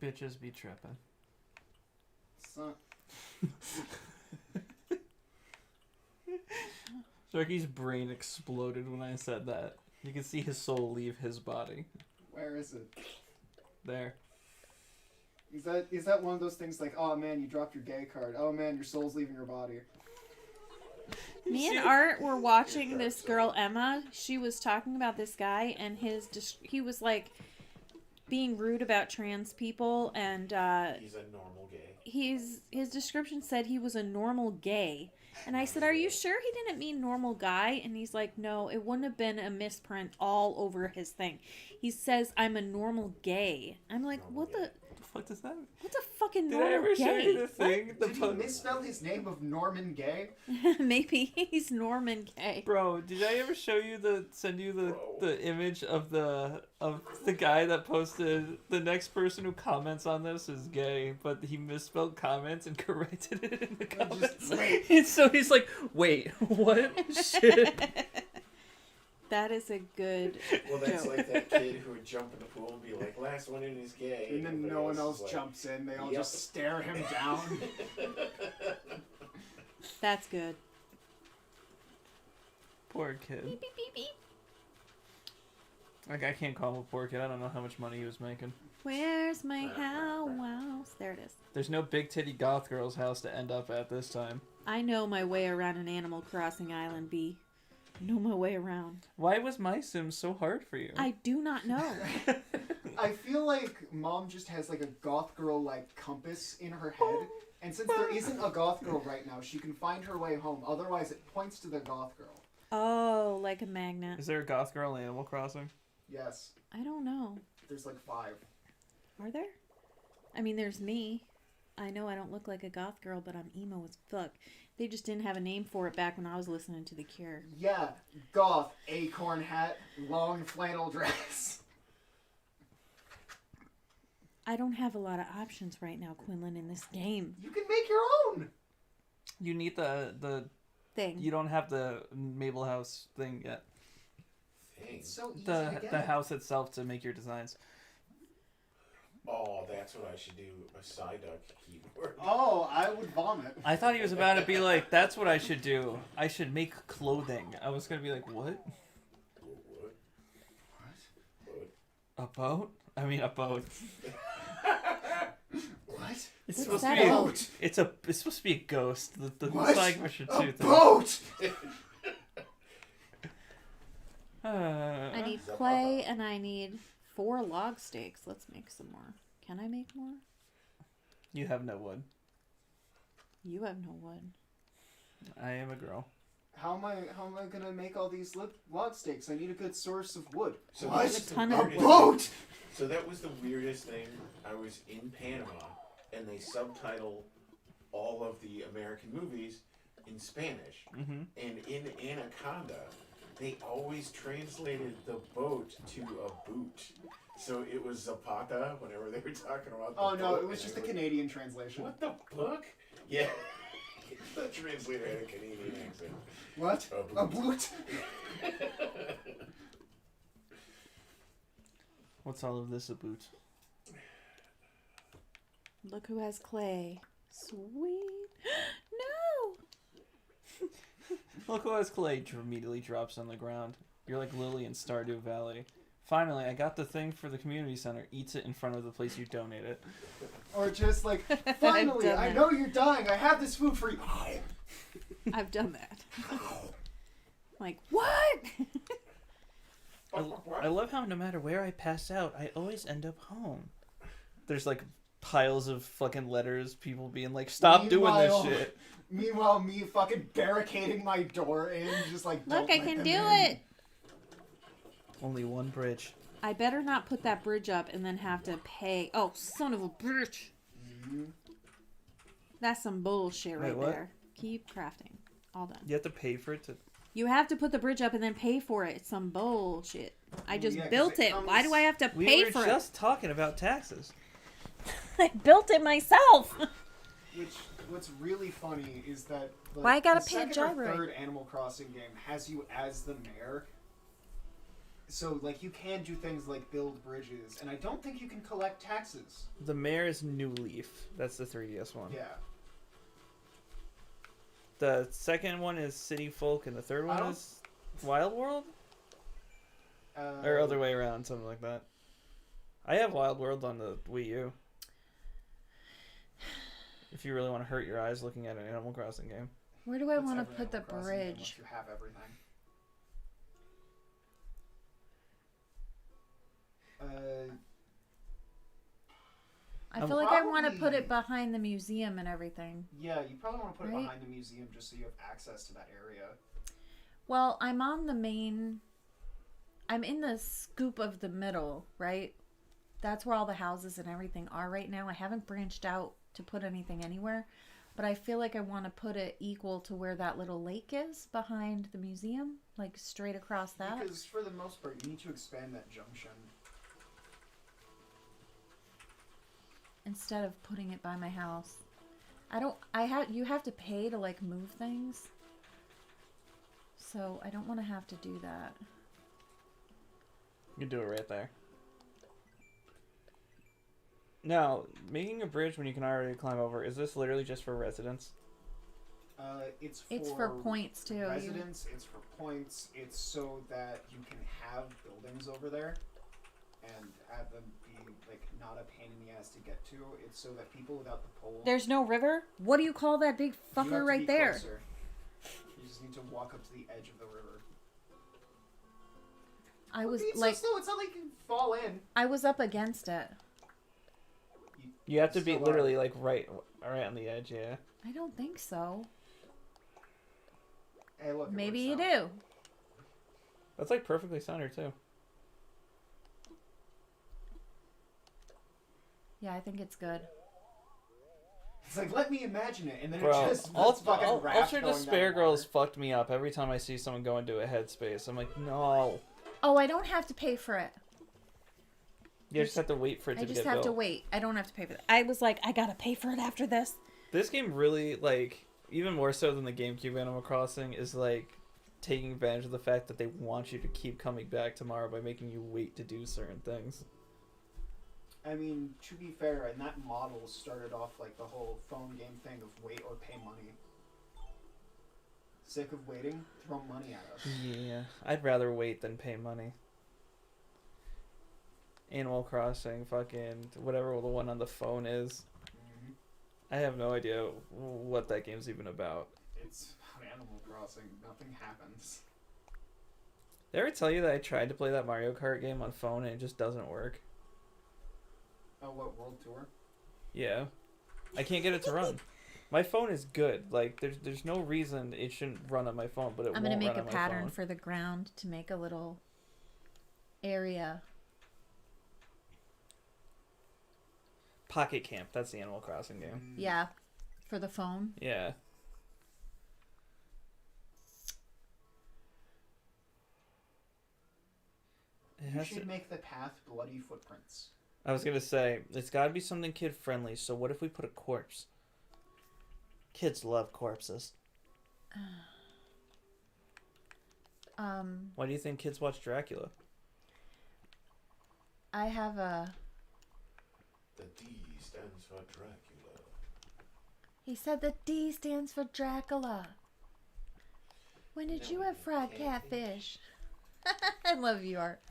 Bitches be tripping. So, Sharky's brain exploded when I said that. You can see his soul leave his body. where is it? There. Is that one of those things like, oh man, you dropped your gay card. Oh man, your soul's leaving your body. Me and Art were watching this girl Emma. She was talking about this guy, and he was like being rude about trans people, and He's a normal gay. his description said he was a normal gay. And I said, "Are you sure he didn't mean normal guy?" And he's like, "No, it wouldn't have been a misprint all over his thing. He says I'm a normal gay." I'm like, Normal "What gay. the? What does that mean? What's a fucking Did I normal ever show you gay?" the thing? The Did he po- misspell his name of Norman Gay? Maybe he's Norman gay. Bro, did I ever show you send you Bro. the image of the guy that posted the next person who comments on this is gay, but he misspelled comments and corrected it in the comments. wait. And so he's like, wait, what? Shit. That is a good Well, that's joke. like that kid who would jump in the pool and be like, last one in is gay. And then everybody no one else is like, jumps in. They all Yep. just stare him down. That's good. Poor kid. Beep, beep, beep, beep. Like, I can't call him a poor kid. I don't know how much money he was making. Where's my house? There it is. There's no big titty goth girl's house to end up at this time. I know my way around an Animal Crossing island, B. I know my way around. Why was my Sims so hard for you? I do not know. I feel like Mom just has like a goth girl like compass in her head. And since there isn't a goth girl right now, she can find her way home. Otherwise, it points to the goth girl. Oh, like a magnet. Is there a goth girl in Animal Crossing? Yes, I don't know. there's like 5. Are there? I mean, there's me. I know I don't look like a goth girl, but I'm emo as fuck. They just didn't have a name for it back when I was listening to The Cure. Yeah, goth, acorn hat, long flannel dress. I don't have a lot of options right now, Quinlan, in this game. You can make your own. You need the Thing. you don't have the Mabel House thing yet. It's Thanks. so easy to get. The house itself to make your designs. Oh, that's what I should do. A Psyduck keyboard. Oh, I would vomit. I thought he was about to be like, that's what I should do. I should make clothing. I was gonna be like, what? What? A boat? I mean, a boat. What? It's What's supposed that to be. Boat. It's supposed to be a ghost. The What? Cybership A too. boat. I need clay and I need 4 log stakes. Let's make some more. Can I make more? You have no wood. You have no wood. I am a girl. How am I gonna make all these log stakes? I need a good source of wood. So What? that was the Ton of- A weirdest boat. thing- So that was the weirdest thing. I was in Panama, and they subtitle all of the American movies in Spanish. Mm-hmm. And in Anaconda, they always translated the boat to a boot. So it was Zapata whenever they were talking about the Oh no, boat, it was and just I the Canadian translation. What the fuck? Yeah. The translator had a Canadian accent. What? A A boot? What's all of this about? Look who has clay. Sweet. No! Look who has clay immediately drops on the ground. You're like Lily in Stardew Valley. Finally, I got the thing for the community center. Eats it in front of the place you donate it. Or just like, finally, done I that. know you're dying. I have this food for you. I've done that. Like, what? I love how no matter where I pass out, I always end up home. There's like piles of fucking letters, people being like, stop doing this Meanwhile- shit. Meanwhile, me fucking barricading my door in, just like, Look, don't I let can them do in. it. Only one bridge. I better not put that bridge up and then have to pay. Oh, son of a bitch. That's some bullshit right Wait, what? there. Keep crafting. All done. You have to pay for it to... You have to put the bridge up and then pay for it. It's some bullshit. I just Yeah, 'cause built it it. Why comes- do I have to We pay were for just talking about taxes. it? I built it myself. What's really funny is that like, Why I gotta the pay a second or job rate? third Animal Crossing game has you as the mayor. So, like, you can do things like build bridges, and I don't think you can collect taxes. The mayor is New Leaf. That's the 3DS one. Yeah. The second one is City Folk, and the third one don't- is Wild World? Or other way around, something like that. I have Wild World on the Wii U. If you really want to hurt your eyes looking at an Animal Crossing game. Where do I That's want to every put the Animal Crossing game bridge? once you have everything. I feel like I want to Probably- put it behind the museum and everything. Yeah, you probably want to put it Right? behind the museum just so you have access to that area. Well, I'm on the main. I'm in the scoop of the middle, right? That's where all the houses and everything are right now. I haven't branched out to put anything anywhere, but I feel like I want to put it equal to where that little lake is behind the museum, like straight across that. Because for the most part, you need to expand that junction. Instead of putting it by my house. You have to pay to like move things. So I don't want to have to do that. You can do it right there. Now, making a bridge when you can already climb over, is this literally just for residents? It's for points too. Residents, it's for points. It's so that you can have buildings over there and have them be like not a pain in the ass to get to. It's so that people without the pole. There's no river? What do you call that big you have fucker to right be there? closer. You just need to walk up to the edge of the river. I was It's like, so slow. It's not like you can fall in. I was up against it. You have to be still are. literally like right on the edge, yeah. I don't think so. Hey, look. it Maybe you works out. do. That's like perfectly centered too. Yeah, I think it's good. It's like let me imagine it, and then Bro, it just Ultra it's fucking raft going Despair down the Girls water. fucked me up every time I see someone go into a headspace. I'm like, no. Oh, I don't have to pay for it. You just have to wait for it I to just get have to built. wait. I don't have to pay for that. I was like, I gotta pay for it after this. This game really, like, even more so than the GameCube Animal Crossing, is like taking advantage of the fact that they want you to keep coming back tomorrow by making you wait to do certain things. I mean, to be fair, and that model started off like the whole phone game thing of wait or pay money. Sick of waiting? Throw money at us. Yeah, I'd rather wait than pay money. Animal Crossing, fucking whatever the one on the phone is. Mhm. I have no idea what that game's even about. It's about Animal Crossing. Nothing happens. Did I ever tell you that I tried to play that Mario Kart game on phone and it just doesn't work? Oh, what, World Tour? Yeah. I can't get it to run. My phone is good. Like, there's no reason it shouldn't run on my phone, but it I'm won't gonna make run a on my pattern phone. for the ground to make a little area. Pocket Camp, that's the Animal Crossing game. Yeah, for the phone. Yeah. It You has should to- make the path bloody footprints. I was gonna say, it's gotta be something kid friendly, so what if we put a corpse? Kids love corpses. Why do you think kids watch Dracula? I have a. The D stands for Dracula. He said the D stands for Dracula. When did you have fried catfish? I love you, Art.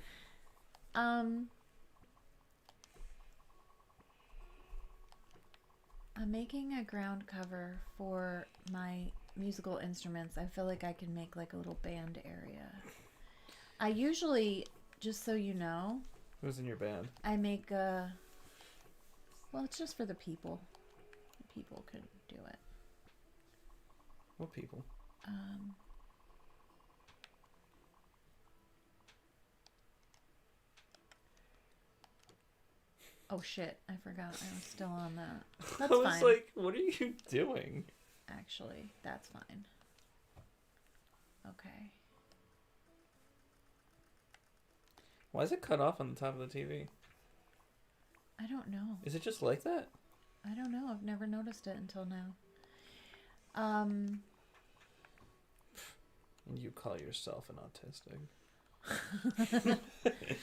I'm making a ground cover for my musical instruments. I feel like I can make like a little band area. I usually, just so you know, Who's in your band? I make a. Well, it's just for the people. The people can do it. What people? Oh shit! I forgot. I was still on that. I That's was fine. like, what are you doing? Actually, that's fine. Okay. Why is it cut off on the top of the TV? I don't know. Is it just like that? I don't know. I've never noticed it until now. And you call yourself an autistic.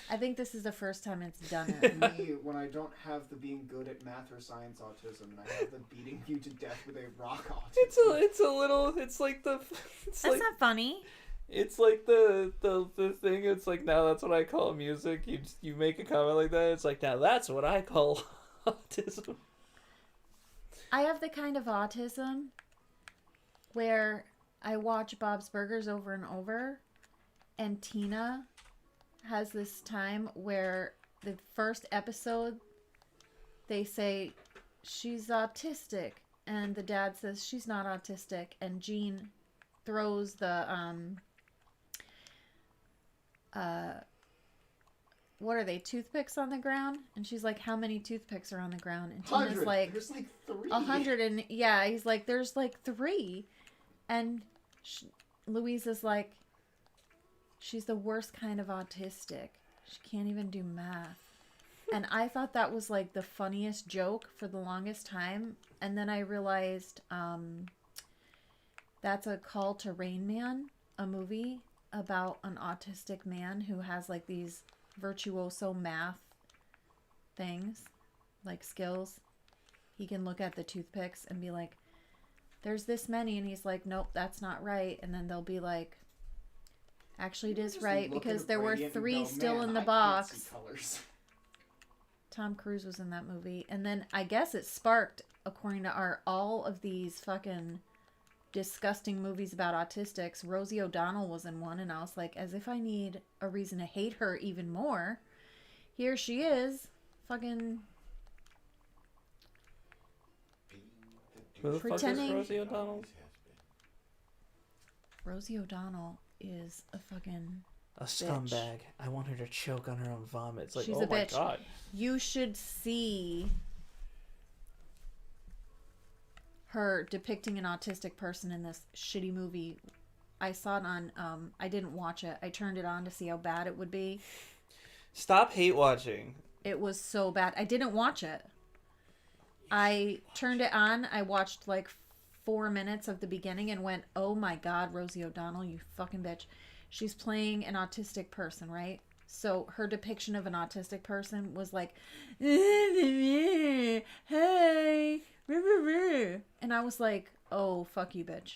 I think this is the first time it's done it. Me, when I don't have the being good at math or science autism, and I have the beating you to death with a rock autism. It's a little. It's like the. It's That's like not funny. it's like the thing. It's like, now that's what I call music. You make a comment like that. It's like, now that's what I call autism. I have the kind of autism where I watch Bob's Burgers over and over, and Tina has this time where the first episode they say she's autistic, and the dad says she's not autistic, and Gene throws the what are they, toothpicks on the ground? And she's like, how many toothpicks are on the ground? And Tina's 100. like, There's like 3. 100. And yeah, he's like, there's like 3. And Louise is like, she's the worst kind of autistic. She can't even do math. And I thought that was like the funniest joke for the longest time. And then I realized that's a call to Rain Man, a movie about an autistic man who has like these virtuoso math things, like skills. He can look at the toothpicks and be like, there's this many, and he's like, nope, that's not right. And then they'll be like, actually it is Just right, look because at a there were gradient and 3 go, still "Man, in the I can't box. see colors." Tom Cruise was in that movie. And then I guess it sparked, according to our all of these fucking disgusting movies about autistics, Rosie O'Donnell was in one, and I was like, as if I need a reason to hate her even more. Here she is, fucking Who the fuck is Pretending- Rosie O'Donnell? Rosie O'Donnell is a fucking... A scumbag. I want her to choke on her own vomit. It's like, She's oh a my bitch. god. You should see her depicting an autistic person in this shitty movie. I saw it on, I didn't watch it. I turned it on to see how bad it would be. Stop hate watching. It was so bad. I didn't watch it. I turned it on. I watched like 4 minutes of the beginning and went, oh my god, Rosie O'Donnell, you fucking bitch. She's playing an autistic person, right? So her depiction of an autistic person was like, hey, and I was like, oh, fuck you, bitch.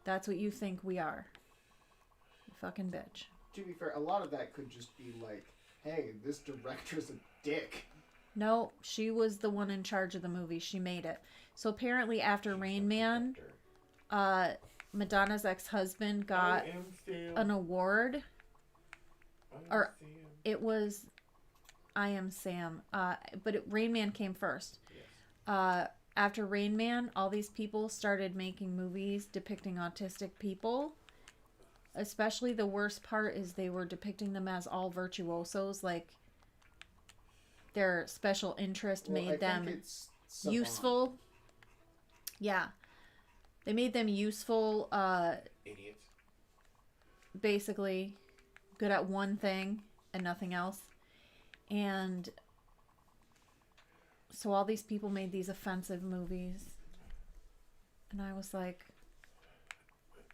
That's what you think we are. You fucking bitch. To be fair, a lot of that could just be like, hey, this director's a dick. No, she was the one in charge of the movie. She made it. So apparently after Rain Man, Madonna's ex-husband got an award. Or it was I Am Sam. But Rain Man came first. After Rain Man, all these people started making movies depicting autistic people. Especially the worst part is they were depicting them as all virtuosos. Like, their special interest Well, I made think them it's Savant. useful. Yeah. They made them useful, Idiots. basically good at one thing and nothing else. And so all these people made these offensive movies. And I was like,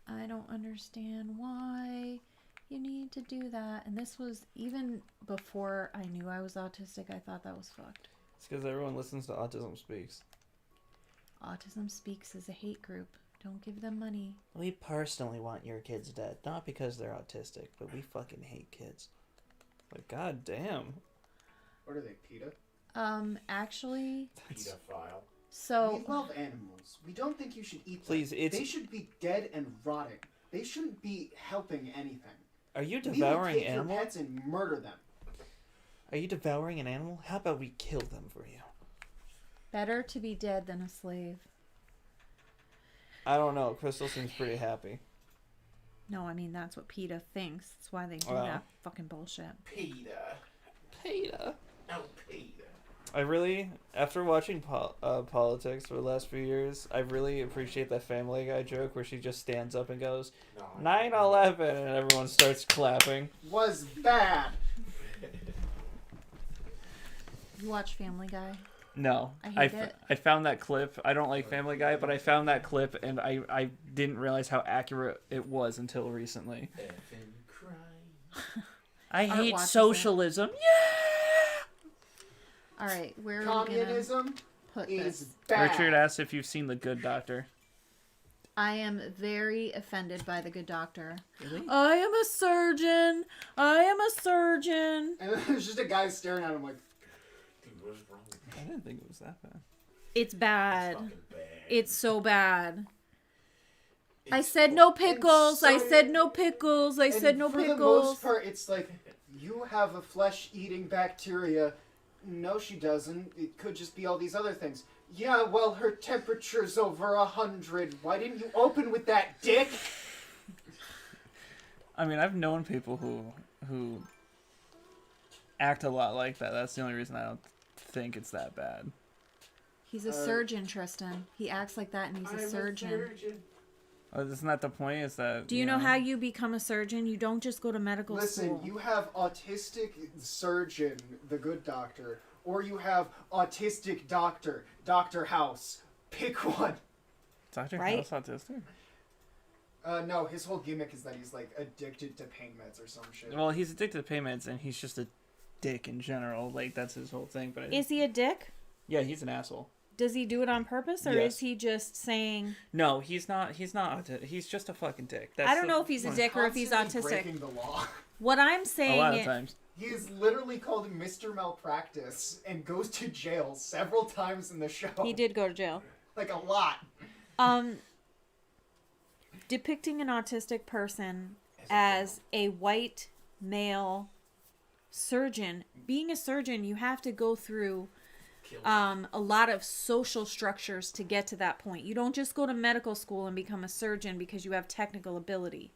I don't understand why you need to do that. And this was even before I knew I was autistic. I thought that was fucked. It's because everyone listens to Autism Speaks. Autism Speaks is a hate group. Don't give them money. We personally want your kids dead. Not because they're autistic, but we fucking hate kids. Like, god damn. What are they, PETA? Actually, Pedophile. so We love animals. We don't think you should eat them. Please, it's... They should be dead and rotting. They shouldn't be helping anything. Are you We will devouring take your animals? pets and murder them. Are you devouring an animal? How about we kill them for you? better to be dead than a slave. I don't know. Crystal seems pretty happy. No, I mean, that's what PETA thinks. That's why they do Wow. that fucking bullshit. PETA. PETA. Oh, PETA. I really, after watching politics for the last few years, I really appreciate that Family Guy joke where she just stands up and goes, No, 9/11, and everyone starts clapping. Was bad. You watch Family Guy? No, I hate it. I found that clip. I don't like Family Guy, but I found that clip, and I didn't realize how accurate it was until recently. effing crime. I Art hate watches it. socialism. All right, where are we gonna Communism put is this? bad. Richard asks if you've seen The Good Doctor. I am very offended by the Good Doctor. Really? I am a surgeon. I am a surgeon. And then there's just a guy staring at him like, Dude, what's wrong with I didn't think it was that bad. It's bad. fucking bad? It's so bad. I It's- said no pickles. I so- said no pickles. I and said no for the most pickles. part, it's like, you have a flesh-eating bacteria. No, she doesn't. It could just be all these other things. Yeah, well, her temperature's over 100. Why didn't you open with that, dick? I mean, I've known people who act a lot like that. That's the only reason I don't think it's that bad. He's a surgeon, Tristan. He acts like that, and he's a surgeon. Oh, isn't that the point? Is that Do you know how you become a surgeon? You don't just go to medical Listen, school. you have autistic surgeon, the good doctor, or you have autistic doctor, Dr. House. Pick one. Dr. Right? House autistic? No, his whole gimmick is that he's like addicted to pain meds or some shit. Well, he's addicted to payments, and he's just a dick in general. Like that's his whole thing. But Is he a dick? yeah, he's an asshole. Does he do it on purpose, or Yes. is he just saying? No, he's not. He's not. He's just a fucking dick. I don't know if he's a point. dick or if he's Constantly autistic. breaking the law. What I'm A saying lot of is, times. He is literally called Mr. Malpractice and goes to jail several times in the show. he did go to jail. Like a lot. Depicting an autistic person as a white male surgeon. Being a surgeon, you have to go through a lot of social structures to get to that point. You don't just go to medical school and become a surgeon because you have technical ability.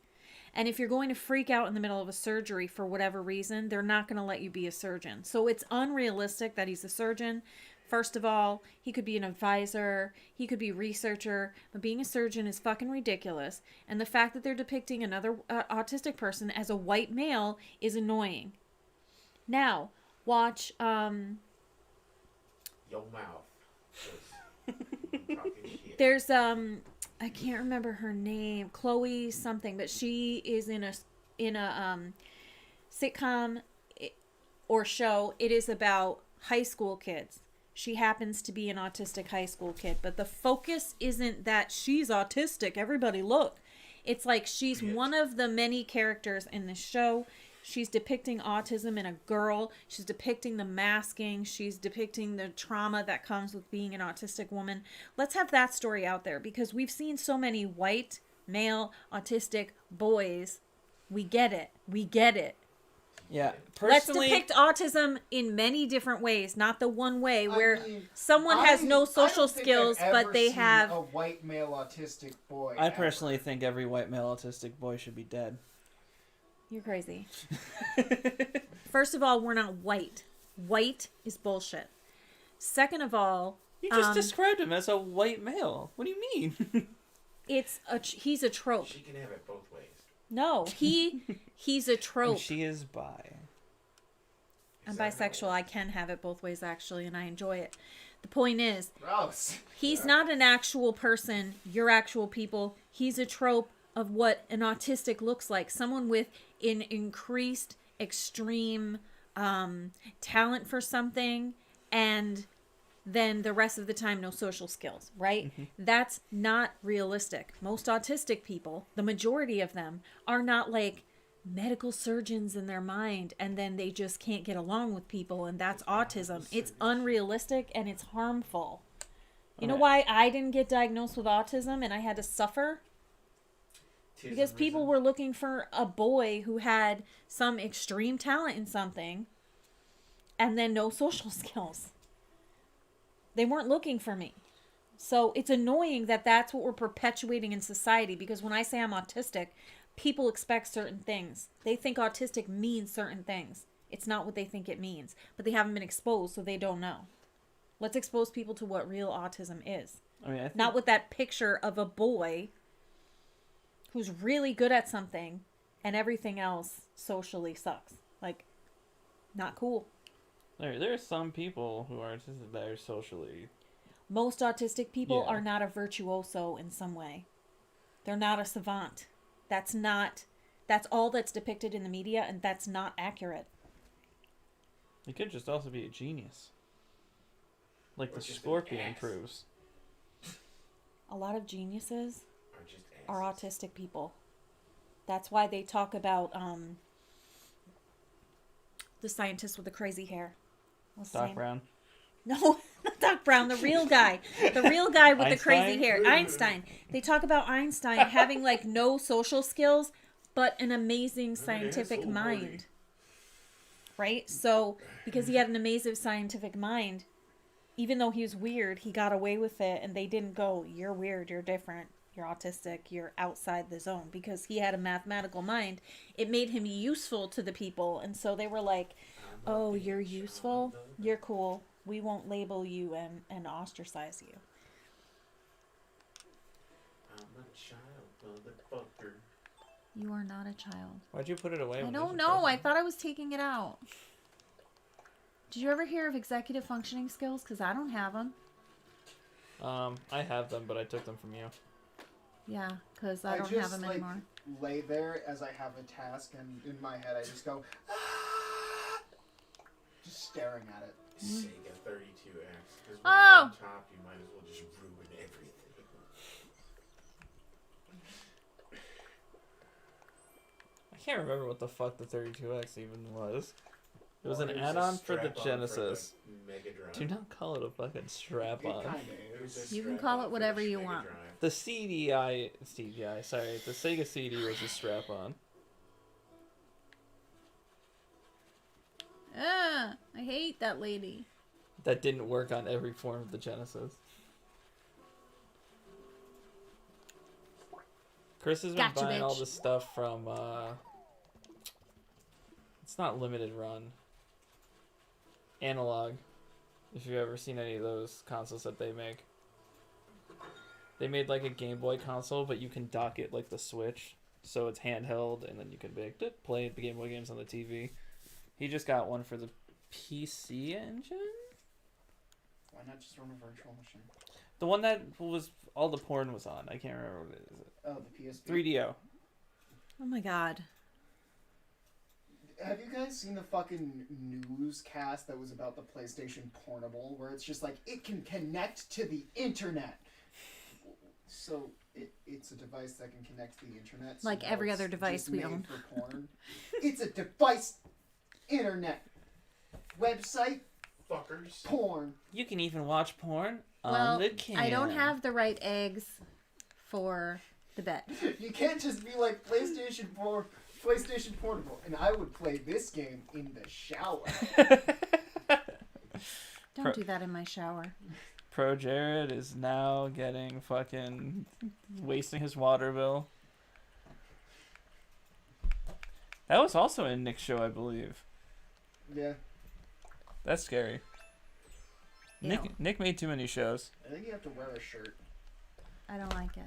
And if you're going to freak out in the middle of a surgery for whatever reason, they're not going to let you be a surgeon. So it's unrealistic that he's a surgeon. First of all, he could be an advisor, he could be a researcher, but being a surgeon is fucking ridiculous. And the fact that they're depicting another autistic person as a white male is annoying. Now, watch, Yo mouth. 'Cause you talking shit. there's, I can't remember her name, Chloe something, but she is in a sitcom or show. It is about high school kids. She happens to be an autistic high school kid, but the focus isn't that she's autistic. Everybody look. It's like she's one of the many characters in the show. She's depicting autism in a girl. She's depicting the masking. She's depicting the trauma that comes with being an autistic woman. Let's have that story out there because we've seen so many white, male, autistic boys. We get it. We get it. Yeah, Let's personally, depict autism in many different ways, not the one way where mean, someone has no I social don't think skills, I've but ever they seen have. a white male autistic boy. I ever. personally think every white male autistic boy should be dead. You're crazy. First of all, we're not white. White is bullshit. Second of all, You just described him as a white male. What do you mean? he's a trope. She can have it both ways. No, he's a trope. She is bi. I'm bisexual. I can have it both ways actually, and I enjoy it. The point is, Gross. he's not an actual person. You're actual people. He's a trope of what an autistic looks like. Someone with an increased extreme talent for something, and then the rest of the time no social skills, right? That's not realistic. Most autistic people, the majority of them, are not like medical surgeons in their mind and then they just can't get along with people, and that's autism. It's unrealistic and it's harmful. You know why I didn't get diagnosed with autism and I had to suffer? Because people were looking for a boy who had some extreme talent in something and then no social skills. They weren't looking for me. So it's annoying that that's what we're perpetuating in society, because when I say I'm autistic, people expect certain things. They think autistic means certain things. It's not what they think it means, but they haven't been exposed, so they don't know. Let's expose people to what real autism is. I mean, I think, Not with that picture of a boy who's really good at something and everything else socially sucks. Like, not cool. there are some people who are autistic that are socially. Most autistic people Yeah. are not a virtuoso in some way. They're not a savant. That's That's all that's depicted in the media, and that's not accurate. He could just also be a genius. Like Or the just an Scorpion ass. proves. A lot of geniuses Or just are asses. autistic people. That's why they talk about the scientist with the crazy hair. What's his Doc name? Brown. No, not Doc Brown, the real guy. The real guy with the crazy Einstein? hair. Einstein. They talk about Einstein having like no social skills, but an amazing scientific asshole, mind. Marty. Right? So, because he had an amazing scientific mind, even though he was weird, he got away with it, and they didn't go, "You're weird, you're different, you're autistic, you're outside the zone," because he had a mathematical mind. It made him useful to the people, and so they were like, "Oh, you're useful? You're cool. We won't label you and ostracize you." I'm a child, motherfucker. You are not a child. Why'd you put it away? I when don't this was know. I present? thought I was taking it out. Did you ever hear of executive functioning skills? Because I don't have them. I have them, but I took them from you. Yeah, because I I don't just, have them like, anymore. lay there as I have a task, and in my head I just go, "Ah!" Just staring at it. Sega 32X. Because when Oh! you're on top, you might as well just ruin everything. I can't remember what the fuck the 32X even was. It was Or an a add-on for the strap-on Genesis. the Mega Drive. Do not call it a fucking strap-on. It kind It of was is. a You can strap-on call it for whatever the you Mega want. Drive. The CDI, sorry, the Sega CD was a strap-on. I hate that lady. That didn't work on every form of the Genesis. Chris has been Gotcha, buying all bitch. this stuff from, it's not Limited Run. Analog. If you've ever seen any of those consoles that they make. They made like a Game Boy console, but you can dock it like the Switch. So it's handheld, and then you can be like, play the Game Boy games on the TV. He just got one for the PC Engine? Why not just run a virtual machine? The one that was all the porn was on. I can't remember what it is. Oh, the PSP. 3DO. Oh my god. Have you guys seen the fucking newscast that was about the PlayStation Portable, where it's just like, it can connect to the internet? So it's a device that can connect to the internet. So Like now every it's other device just we made own. For porn. It's a device, internet, website, Fuckers. porn. You can even watch porn on Well, the cam. I don't have the right eggs for the bet. You can't just be like PlayStation Portable, and I would play this game in the shower. Don't do that in my shower. Pro Jared is now getting fucking wasting his water bill. That was also in Nick's show, I believe. Yeah, That's scary. Ew. Nick made too many shows. I think you have to wear a shirt. I don't like it.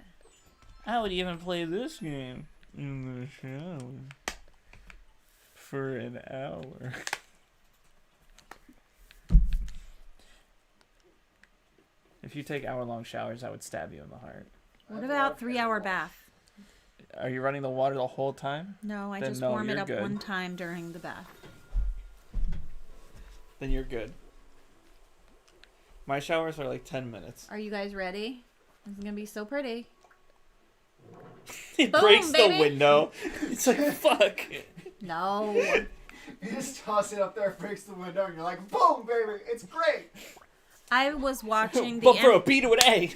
I would even play this game in the shower for an hour. If you take hour-long showers, I would stab you in the heart. What about 3-hour bath? Are you running the water the whole time? No, I Then just no, warm it you're up good. one time during the bath. Then you're good. My showers are like 10 minutes. Are you guys ready? This is gonna be so pretty. It Boom, breaks baby. the window. It's like, fuck. No. You just toss it up there, breaks the window, and you're like, boom, baby, it's great. I was watching But for the a B to an A.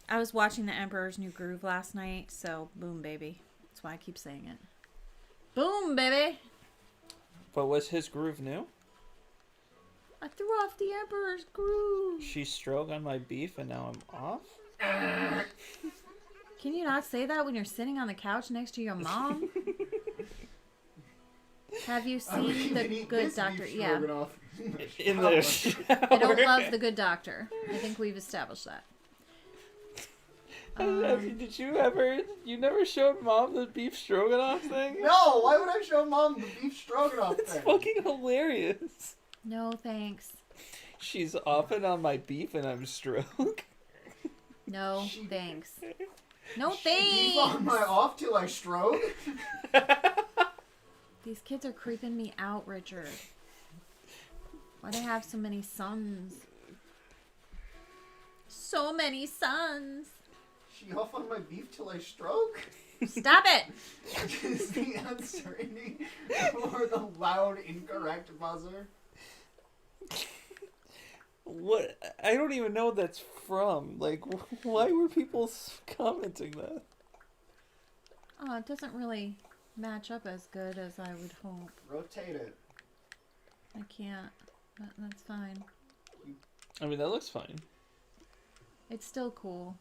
I was watching The Emperor's New Groove last night, so boom, baby. That's why I keep saying it. Boom, baby. But was his groove new? I threw off The Emperor's Groove. She stroked on my beef and now I'm off? Can you not say that when you're sitting on the couch next to your mom? Have you I would seen even The eat Good this Doctor? beef Yeah. stroganoff. In the I shower. don't love The Good Doctor. I think we've established that. Did you ever? You never showed mom the beef stroganoff thing? No, why would I show mom the beef stroganoff It's thing? fucking hilarious. No, thanks. She's often on my beef and I'm stroke. No, She- thanks. No Beef on thanks. my off till I stroke? These kids are creeping me out, Richard. Why do they have so many sons? So many sons. She off on my beef till I stroke? Stop it. Is the uncertainty or the loud incorrect buzzer? What? I don't even know what that's from. Like, why were people commenting that? Oh, it doesn't really match up as good as I would hope. Rotate it. I can't. But that's fine. I mean, that looks fine. It's still cool.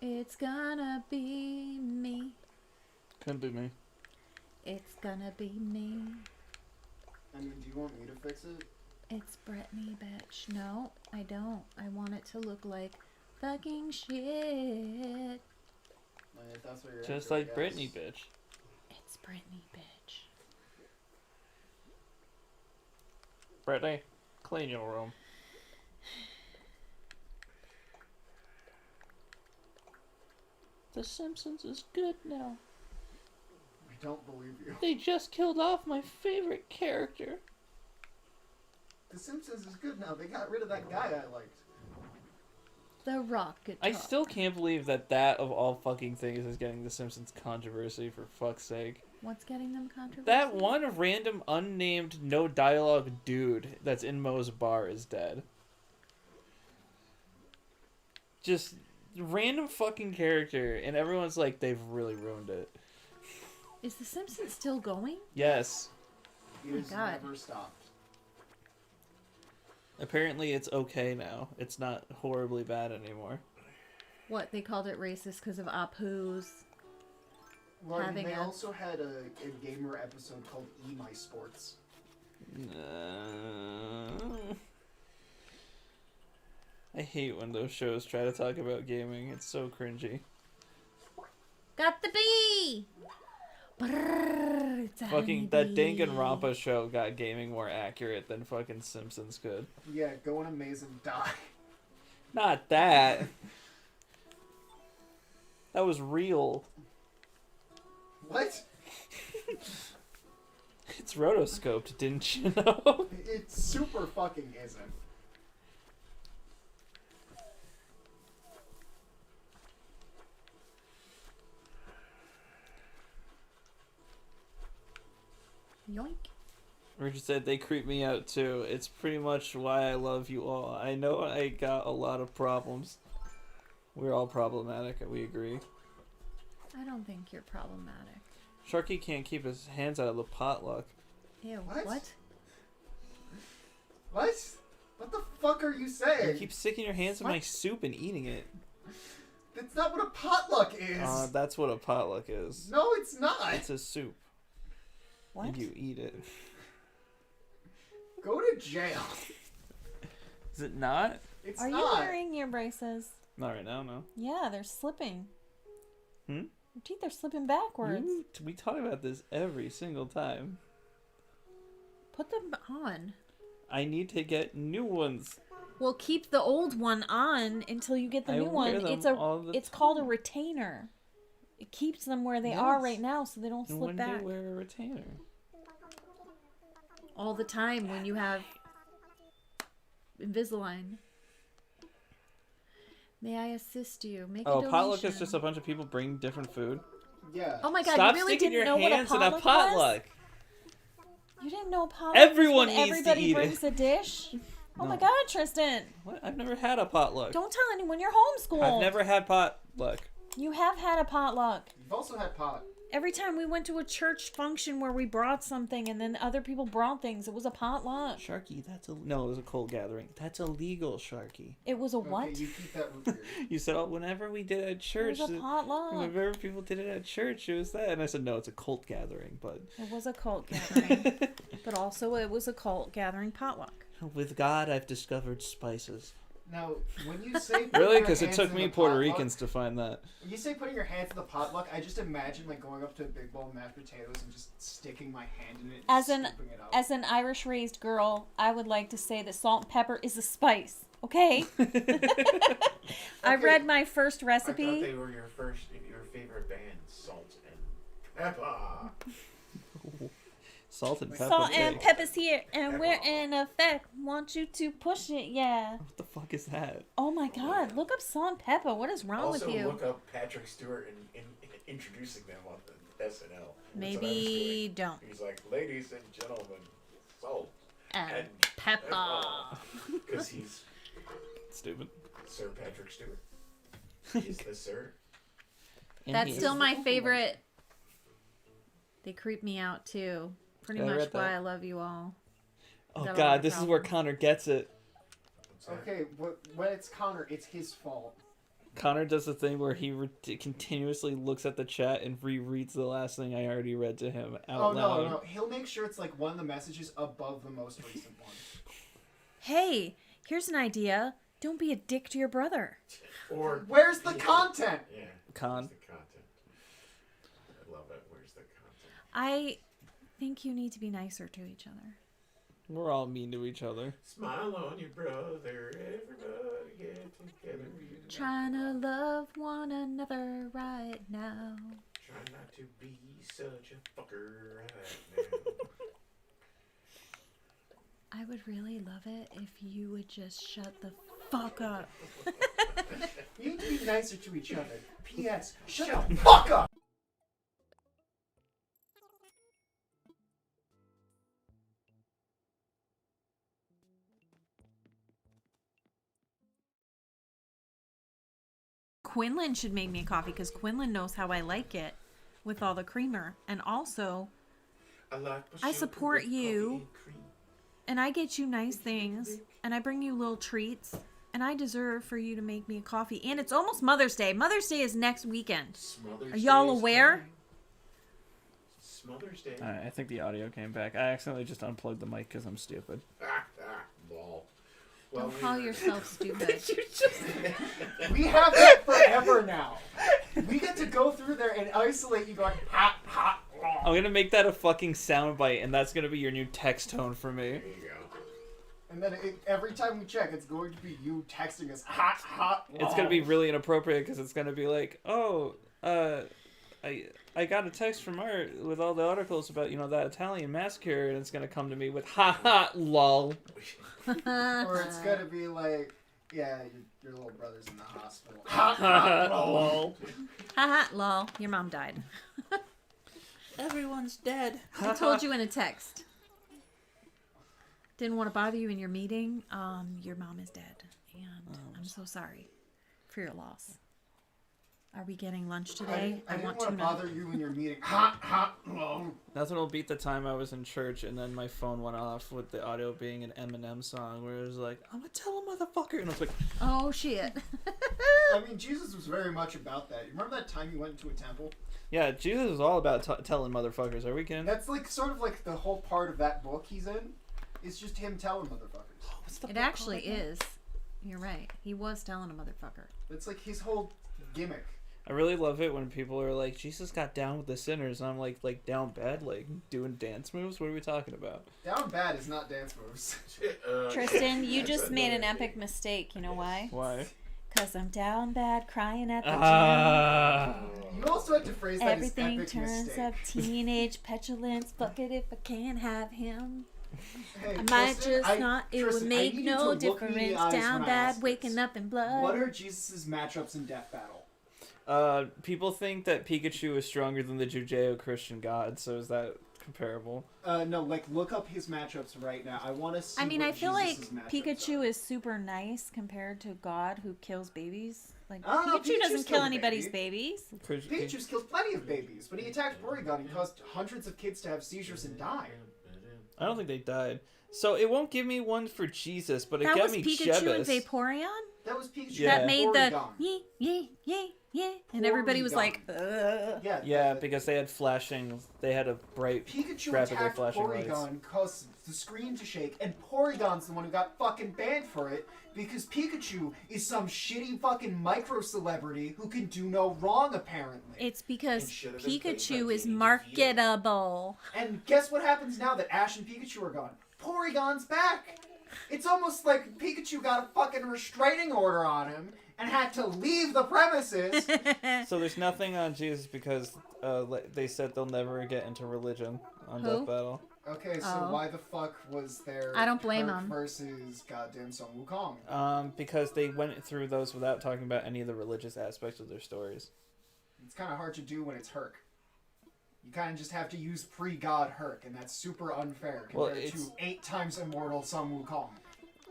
It's gonna be me. Couldn't be me. It's gonna be me. I mean, do you want me to fix it? It's Britney, bitch. No, I don't. I want it to look like fucking shit. Like, if that's what you're Just after, I like guess. Britney, bitch. It's Britney, bitch. Britney, clean your room. The Simpsons is good now. I don't believe you. They just killed off my favorite character. The Simpsons is good now. They got rid of that guy I liked. The rocket. I still can't believe that of all fucking things is getting the Simpsons controversy, for fuck's sake. What's getting them controversy? That one random unnamed no dialogue dude that's in Moe's bar is dead. Just random fucking character, and everyone's like, they've really ruined it. Is The Simpsons still going? Yes. It my has God. never stopped. Apparently it's okay now. It's not horribly bad anymore. What, they called it racist because of Apu's? Well, I mean, Having they a- also had a gamer episode called E My Sports. I hate when those shows try to talk about gaming. It's so cringy. Got the bee! Brrr, it's a Fucking that honeybee. Danganronpa show got gaming more accurate than fucking Simpsons could. Yeah, go in a maze and die. Not that. That was real. What? It's rotoscoped, didn't you know? It super fucking isn't. Yoink. Richard said they creep me out too. It's pretty much why I love you all. I know I got a lot of problems. We're all problematic, we agree. I don't think you're problematic. Sharky can't keep his hands out of the potluck. Ew, What? what? What? What the fuck are you You saying? keep sticking your hands in my What? soup and eating it. That's not what a potluck is. That's what a potluck is. No, it's not. It's a soup. What? And you eat it. Go to jail. Is it not? It's Are you not. wearing ear braces? Not right now, no. Yeah, they're slipping. Hmm? Your teeth are slipping backwards. We talk about this every single time. Put them on. I need to get new ones. Well, keep the old one on until you get the I new wear one. them It's all the it's called a retainer. It keeps them where they are Yes. right now so they don't And slip when back. do you wear a retainer? All the time when you have Invisalign. May I assist you? Make a Oh, donation. potluck is just a bunch of people bring different food. Yeah. Oh my god, Stop you really sticking didn't your know what a hands in a potluck was? potluck. You didn't know potluck Everyone was when needs to everybody eat it. brings a dish? Oh my No. god, Tristan. What? I've never had a potluck. Don't tell anyone you're homeschooled. I've never had potluck. You have had a potluck. You've also had pot. Every time we went to a church function where we brought something and then other people brought things, it was a potluck. Sharky, no, it was a cold gathering. That's illegal, Sharky. It was a what? Okay, you keep that root beer. You said, oh, whenever we did it at It church, was a potluck. whenever people did it at church, it was that. And I said, no, it's a cult gathering, but It was a cult gathering. But also it was a cult gathering potluck. with God, I've discovered spices. Now, when you say putting Really? your Because it hands took in me the Puerto potluck- Ricans to find that. When you say putting your hands in the potluck, I just imagine like going up to a big bowl of mashed potatoes and just sticking my hand in it and As an scooping it up. As an Irish raised girl, I would like to say that salt and pepper is a spice. Okay. I Okay. read my first I recipe. thought they were your favorite band, Salt and Pepper. Salt and pepper. Salt and cake. pepper's here, and we're in effect. Want you to push it, yeah. What the fuck is that? Oh my god, look up salt and pepper. What is wrong Also, with you? look up Patrick Stewart and introducing them on the SNL. That's what I was Maybe doing. don't. He's like, ladies and gentlemen, Salt And and pepper. because he's Stupid. Sir Patrick Stewart. He's the sir. And That's he- still my favorite. They creep me out too. Pretty Yeah, I much read why that. I love you all. Oh Got a lot god, of this is where problems. Connor gets it. What's that? Okay, when it's Connor, it's his fault. Connor does the thing where he continuously looks at the chat and rereads the last thing I already read to him out Oh loud. no, he'll make sure it's like one of the messages above the most recent one. Hey, here's an idea. Don't be a dick to your brother. Or Where's the content? Yeah. Con. Where's the content? I love it. Where's the content? I think you need to be nicer to each other. We're all mean to each other. Smile on your brother. Everybody get together. Trying to love one another right now. Try not to be such a fucker right now. I would really love it if you would just shut the fuck up. You need to be nicer to each other. P.S. Shut the fuck up! Quinlan should make me a coffee because Quinlan knows how I like it with all the creamer. And also, I support you. And I get you nice things, and I bring you little treats, and I deserve for you to make me a coffee. And it's almost Mother's Day. Mother's Day is next weekend. Are y'all aware? Smothers Day. Alright, I think the audio came back. I accidentally just unplugged the mic because I'm stupid. Lol. Don't call yourself stupid. We have that forever now. We get to go through there and isolate you going hot, hot, I'm wrong. gonna make that a fucking soundbite, and that's gonna be your new text tone for me. There you go. And then every time we check, it's going to be you texting us hot, hot, wrong. It's gonna be really inappropriate because it's gonna be like, oh, I got a text from Art with all the articles about, you know, that Italian massacre, and it's gonna come to me with ha ha lol. Or it's gonna be like, yeah, your little brother's in the hospital. Hot, hot, wrong. Lol. Haha, lol. Your mom died. Everyone's dead. I told you in a text. Didn't want to bother you in your meeting. Your mom is dead. And I'm so sorry for your loss. Are we getting lunch today? I didn't want to to know. bother you in your meeting. Hot, hot, wrong. Nothing will beat the time I was in church and then my phone went off with the audio being an Eminem song where it was like, I'm gonna tell a motherfucker, and I was like, Oh, shit. I mean, Jesus was very much about that. You remember that time you went into a temple? yeah, Jesus is all about telling motherfuckers. Are we kidding? That's like sort of like the whole part of that book he's in. It's just him telling motherfuckers. What's the It book actually called again? is. You're right. He was telling a motherfucker. It's like his whole gimmick. I really love it when people are like, Jesus got down with the sinners, and I'm like down bad, like doing dance moves. What are we talking about? Down bad is not dance moves. Tristan, you That's just made an another epic thing. mistake. You know why? Why? Because I'm down bad, crying at the Ah. You also had to phrase gym. that Everything as epic turns mistake. up teenage petulance. Fuck it if I can't have him. Hey, I might Tristan, just not. It Tristan, would I make need you no to look me in the difference. eyes Down when I bad, ask waking this. up in blood. What are Jesus' matchups in Death Battle? People think that Pikachu is stronger than the Judeo-Christian god, so is that comparable? No, like look up his matchups right now. I want to see. I mean, what I feel like Jesus' matchups Pikachu are. is super nice compared to God who kills babies. Like, I don't know, Pikachu Pikachu's doesn't kill killed a anybody's baby. babies. Pikachu's killed plenty of babies. When he attacked Porygon, he caused hundreds of kids to have seizures and die. I don't think they died. So it won't give me one for Jesus, but it That got was me Pikachu and Jebus. Vaporeon? That was Pikachu. Yeah. That made the Porygon. yeah, and everybody was Porygon. like, ugh. Yeah. Yeah, because they had flashing. They had a bright, Pikachu rapidly attacked flashing lights. Porygon, caused the screen to shake, and Porygon's the one who got fucking banned for it because Pikachu is some shitty fucking micro celebrity who can do no wrong apparently. It's because It should have been played Pikachu by is Danny DeVito. marketable. And guess what happens now that Ash and Pikachu are gone? Porygon's back. It's almost like Pikachu got a fucking restraining order on him and had to leave the premises. So there's nothing on Jesus because they said they'll never get into religion on Who? Death Battle. Okay, so Oh. why the fuck was there I don't blame Kirk him. versus goddamn Sun Wukong? Because they went through those without talking about any of the religious aspects of their stories. It's kind of hard to do when it's Herc. You kind of just have to use pre-God Herc, and that's super unfair compared to 8 times immortal Sun Wukong,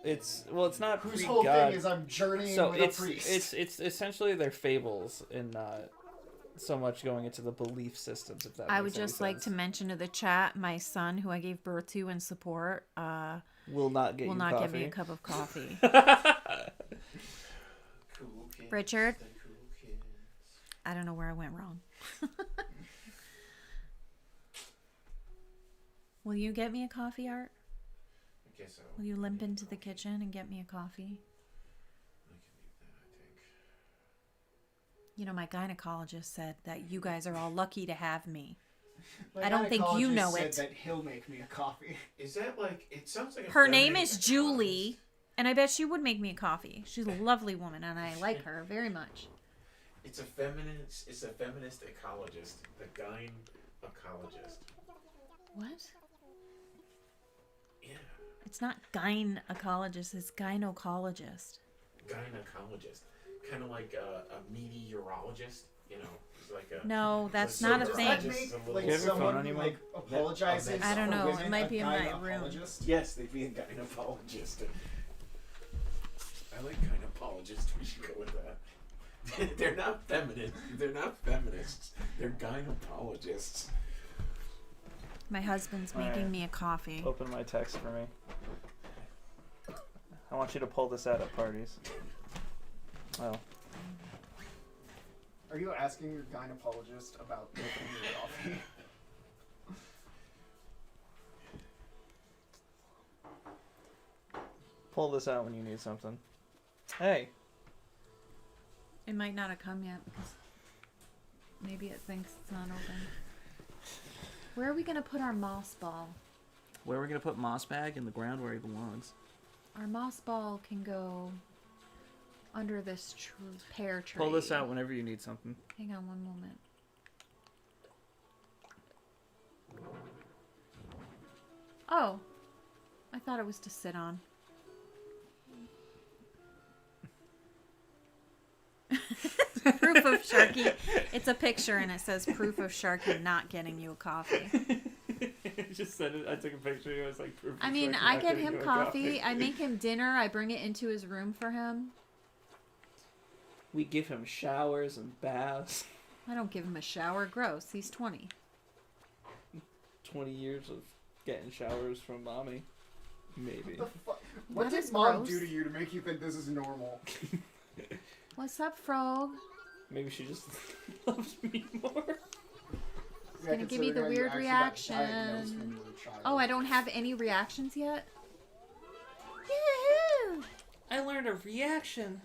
It's not whose whole pre-God. thing is I'm journeying So with it's a priest. it's essentially their fables and not so much going into the belief systems. If that I makes would any just like to sense. mention to the chat, my son, who I gave birth to and support, will not get will you not coffee. give me a cup of coffee. Cool kids, Richard? the cool kids. I don't know where I went wrong. Will you get me a coffee, Art? I guess so. Will you limp into the kitchen and get me a coffee? I can do that, I think. You know, my gynecologist said that you guys are all lucky to have me. My I don't think you gynecologist know said it. that he'll make me a coffee. Is that like? It sounds like a Her name feminine is ecologist. Julie, and I bet she would make me a coffee. She's a lovely woman, and I like her very much. It's a feminist. It's a feminist ecologist. The gyne ecologist. What? Yeah, It's not gynecologist, it's gynecologist. gynecologist. Kind of like a meteorologist. You know, it's like a. No, that's Like, not a so Does thing. that just make a little- like Do you have your phone someone on you, who, Mom? like apologizes? I don't for know, it women, might be a in my room. gynecologist? Yes, they'd be a gynecologist. I like gynecologist. We should go with that. They're not feminine. They're not feminists. They're gynecologists. My husband's All making right. me a coffee. Open my text for me. I want you to pull this out at parties. Oh, Are you asking your gynecologist about making your coffee? pull this out when you need something. Hey, It might not have come yet because maybe it thinks it's not open. Where are we going to put our moss ball? where are we gonna put Moss Bag? In the ground where he belongs. Our moss ball can go under this pear tree. Pull this out whenever you need something. Hang on one moment. Oh, I thought it was to sit on. Proof of Sharky. It's a picture and it says proof of Sharky not getting you a coffee. Just said it. I took a picture. I was like, I mean, I get him coffee. I make him dinner. I bring it into his room for him. We give him showers and baths. I don't give him a shower. Gross. He's 20. 20 years of getting showers from mommy. Maybe. The what That did is mom gross. do to you to make you think this is normal? What's up, Frog? Maybe she just loves me more. Yeah, gonna give me the considering how you weird actually got diagnosed reaction. when you were a child. Oh, I don't have any reactions yet? Yoo-hoo! I learned a reaction.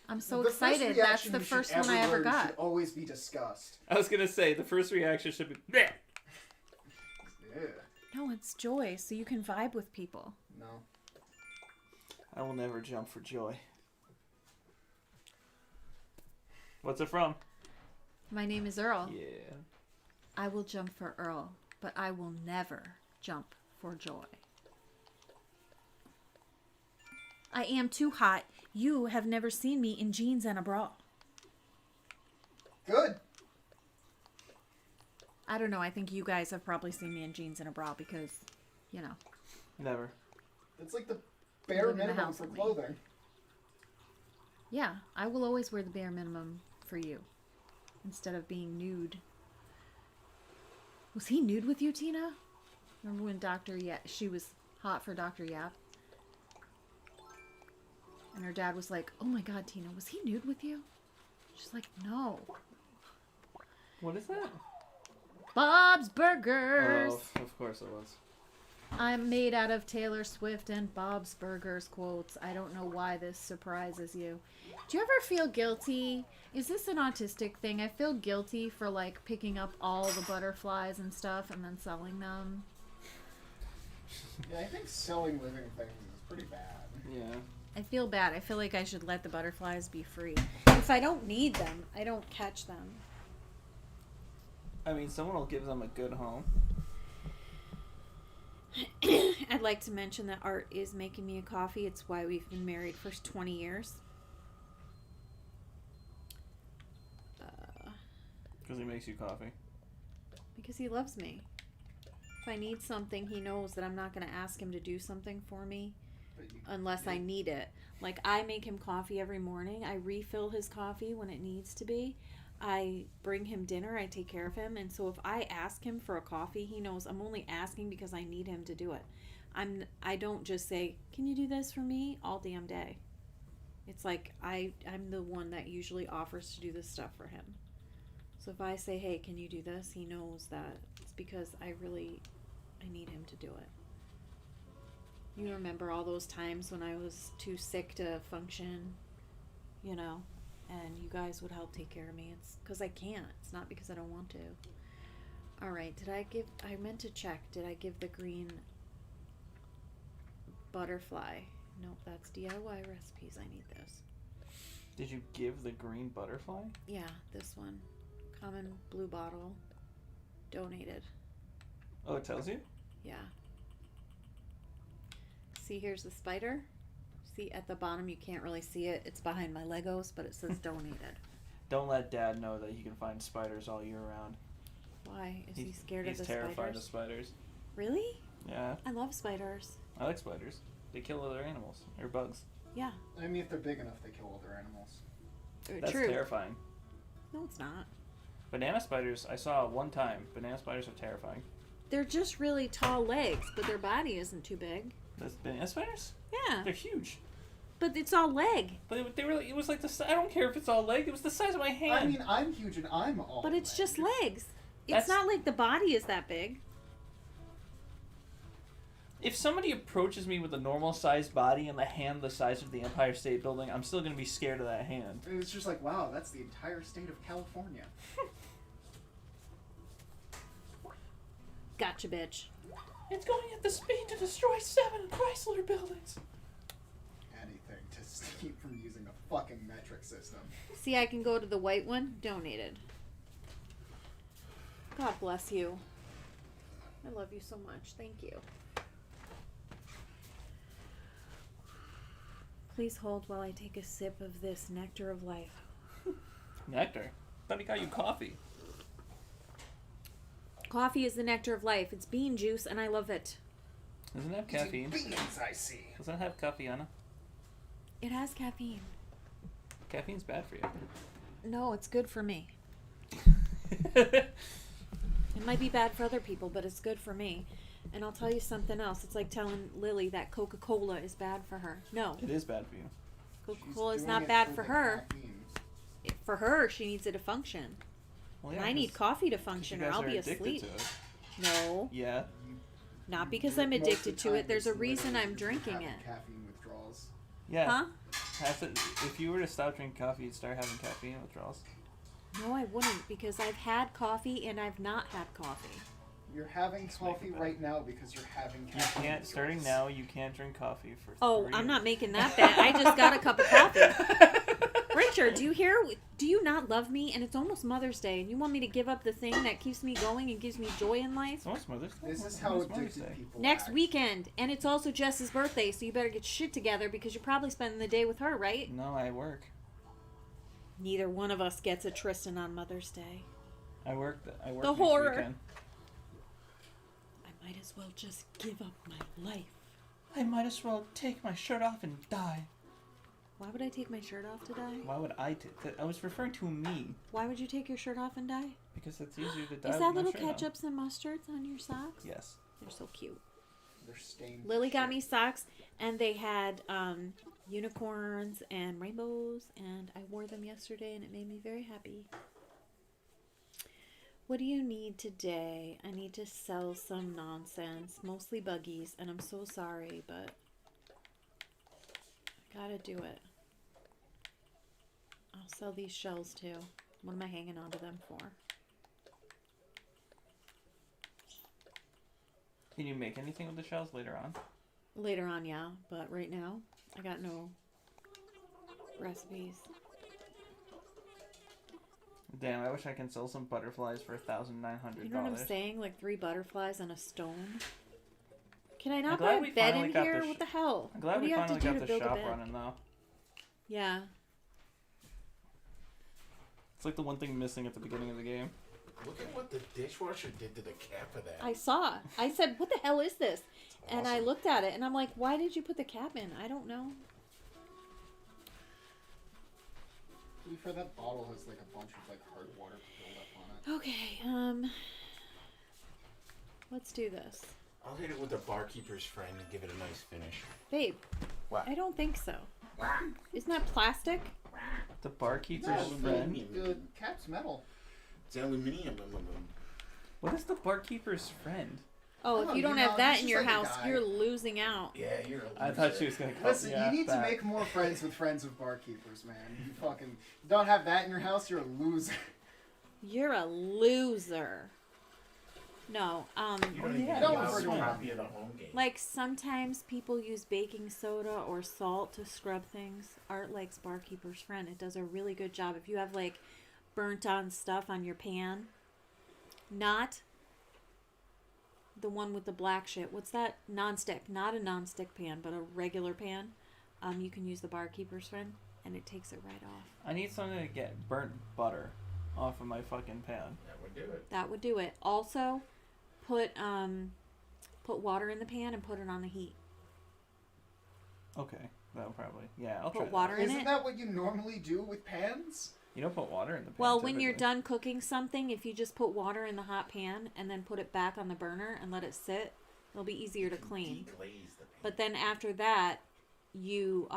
I'm so The first excited. That's reaction the you should first one I ever learn got. Should always be disgust. I was gonna say the first reaction should be. Bleh. Yeah. No, it's joy, so you can vibe with people. No. I will never jump for joy. What's it from? My name is Earl. Yeah. I will jump for Earl, but I will never jump for joy. I am too hot. You have never seen me in jeans and a bra. Good. I don't know. I think you guys have probably seen me in jeans and a bra because, you know. Never. It's like the bare Live in the minimum house for with me. clothing. Yeah, I will always wear the bare minimum for you instead of being nude. Was he nude with you, Tina? Remember when she was hot for Dr. Yap? And her dad was like, "Oh my God, Tina, was he nude with you?" She's like, "No." What is that? Bob's Burgers. Oh, of course it was. I'm made out of Taylor Swift and Bob's Burgers quotes. I don't know why this surprises you. Do you ever feel guilty? Is this an autistic thing? I feel guilty for like picking up all the butterflies and stuff and then selling them. Yeah, I think selling living things is pretty bad. Yeah. I feel bad. I feel like I should let the butterflies be free. If I don't need them, I don't catch them. I mean, someone will give them a good home. I'd like to mention that Art is making me a coffee. It's why we've been married for 20 years. Because he makes you coffee. Because he loves me. If I need something, he knows that I'm not going to ask him to do something for me But you, unless I need it. Like, I make him coffee every morning. I refill his coffee when it needs to be. I bring him dinner. I take care of him. And so if I ask him for a coffee, he knows I'm only asking because I need him to do it. I don't just say, can you do this for me all damn day. It's like I'm the one that usually offers to do this stuff for him. So if I say, hey, can you do this? He knows that it's because I need him to do it. You remember all those times when I was too sick to function, you know, and you guys would help take care of me. It's because I can't. It's not because I don't want to. All right, I meant to check. Did I give the green butterfly? Nope, that's DIY recipes. I need this. Did you give the green butterfly? Yeah, this one. Common blue bottle. Donated. Oh, it tells you? Yeah. See, here's the spider. See, at the bottom, you can't really see it. It's behind my Legos, but it says donated. Don't let Dad know that you can find spiders all year round. Why? Is he scared of the He's terrified spiders? of spiders. Really? Yeah, I love spiders. I like spiders. They kill other animals or bugs. Yeah. I mean, if they're big enough, they kill other animals. That's True. terrifying. No, it's not. Banana spiders, I saw one time. Banana spiders are terrifying. They're just really tall legs, but their body isn't too big. That's banana spiders? Yeah. They're huge. But it's all leg. But it was like I don't care if it's all leg. It was the size of my hand. I mean, I'm huge and I'm all. But it's leg. just legs. That's- It's not like the body is that big. If somebody approaches me with a normal sized body and the hand the size of the Empire State Building, I'm still gonna be scared of that hand. It was just like, wow, that's the entire state of California. Gotcha, bitch. It's going at the speed to destroy 7 Chrysler buildings. Anything to keep from using a fucking metric system. See, I can go to the white one. Donated. God bless you. I love you so much. Thank you. Please hold while I take a sip of this nectar of life. Nectar? Thought he got you coffee. Coffee is the nectar of life. It's bean juice, and I love it. Doesn't it have caffeine? Beans, I see. Doesn't it have caffeine? It has caffeine. Caffeine's bad for you. No, it's good for me. It might be bad for other people, but it's good for me. And I'll tell you something else. It's like telling Lily that Coca-Cola is bad for her. No, It is bad for you. Coca-Cola is She's not doing bad it for the her. caffeine. For her, she needs it to function. Well, And I need 'cause- coffee to 'cause function, you or guys I'll are be addicted asleep. to it. No, Yeah. not You because drink I'm most of addicted the to time it. There's a it's reason literally I'm just drinking having it. Caffeine withdrawals. Yeah. Huh? If you were to stop drinking coffee, you'd start having caffeine withdrawals. No, I wouldn't, because I've had coffee and I've not had coffee. You're having Let's coffee make it right now because you're having You caffeine. can't, starting withdrawals. now, you can't drink coffee for Oh, 3 I'm not years. making that bet. I just got a cup of coffee. Richard, do you hear? Do you not love me? And it's almost Mother's Day, and you want me to give up the thing that keeps me going and gives me joy in life? It's almost Mother's Day. This is It's how almost Mother's addicted Day. people Next act. weekend, and it's also Jess's birthday, so you better get shit together because you're probably spending the day with her, right? No, I work. Neither one of us gets a Tristan on Mother's Day. I work The next horror. weekend. I might as well just give up my life. I might as well take my shirt off and die. Why would I take my shirt off to die? Why would I I was referring to me. Why would you take your shirt off and die? Because it's easier to die Is with that my little shirt on. ketchups and mustards on your socks? Yes. They're so cute. They're stained. Lily got shit. me socks, and they had unicorns and rainbows, and I wore them yesterday, and it made me very happy. What do you need today? I need to sell some nonsense, mostly buggies, and I'm so sorry, but I gotta do it. I'll sell these shells too. What am I hanging on to them for? Can you make anything with the shells later on? Later on, yeah, but right now, I got no recipes. Damn, I wish I can sell some butterflies for $1,900. You know what I'm saying? Like 3 butterflies and a stone. Can I not glad put we a bed finally in got here? the What the hell? I'm glad What do we you have to finally do got to the build a shop bed? running though. Yeah. It's like the one thing missing at the beginning of the game. Look at what the dishwasher did to the cap of that. I saw. I said, what the hell is this? It's And I awesome. looked at it and I'm like, why did you put the cap in? I don't know. To be fair, that bottle has like a bunch of like hard water build up on it. Okay, let's do this. I'll hit it with the barkeeper's friend and give it a nice finish. Babe, What? I don't think so. Isn't that plastic? The barkeeper's No, friend. the cap's metal. It's aluminium. What is the barkeeper's friend? Oh, Oh, if you don't you have know, that he's in just your like a house, guy. you're losing out. Yeah, you're a I thought she was gonna call Listen, you need to make more friends with friends of barkeepers, man. You fucking don't have that in your house, you're a loser. You're a loser. No, You don't Oh, even yeah, get you a also don't. copy of the home game. like sometimes people use baking soda or salt to scrub things. Art likes barkeeper's friend. It does a really good job. If you have like burnt on stuff on your pan, not the one with the black shit. What's that? Non-stick. Not a non-stick pan, but a regular pan. You can use the barkeeper's friend, and it takes it right off. I need something to get burnt butter off of my fucking pan. That would do it. That would do it. Also, put water in the pan and put it on the heat. Okay, that'll probably I'll try Put that. water in Isn't it. that what you normally do with pans? You don't put water in the pan. Well, when you're typically. done cooking something, if you just put water in the hot pan and then put it back on the burner and let it sit, it'll be easier to clean. Deglaze the pan. But then after that, you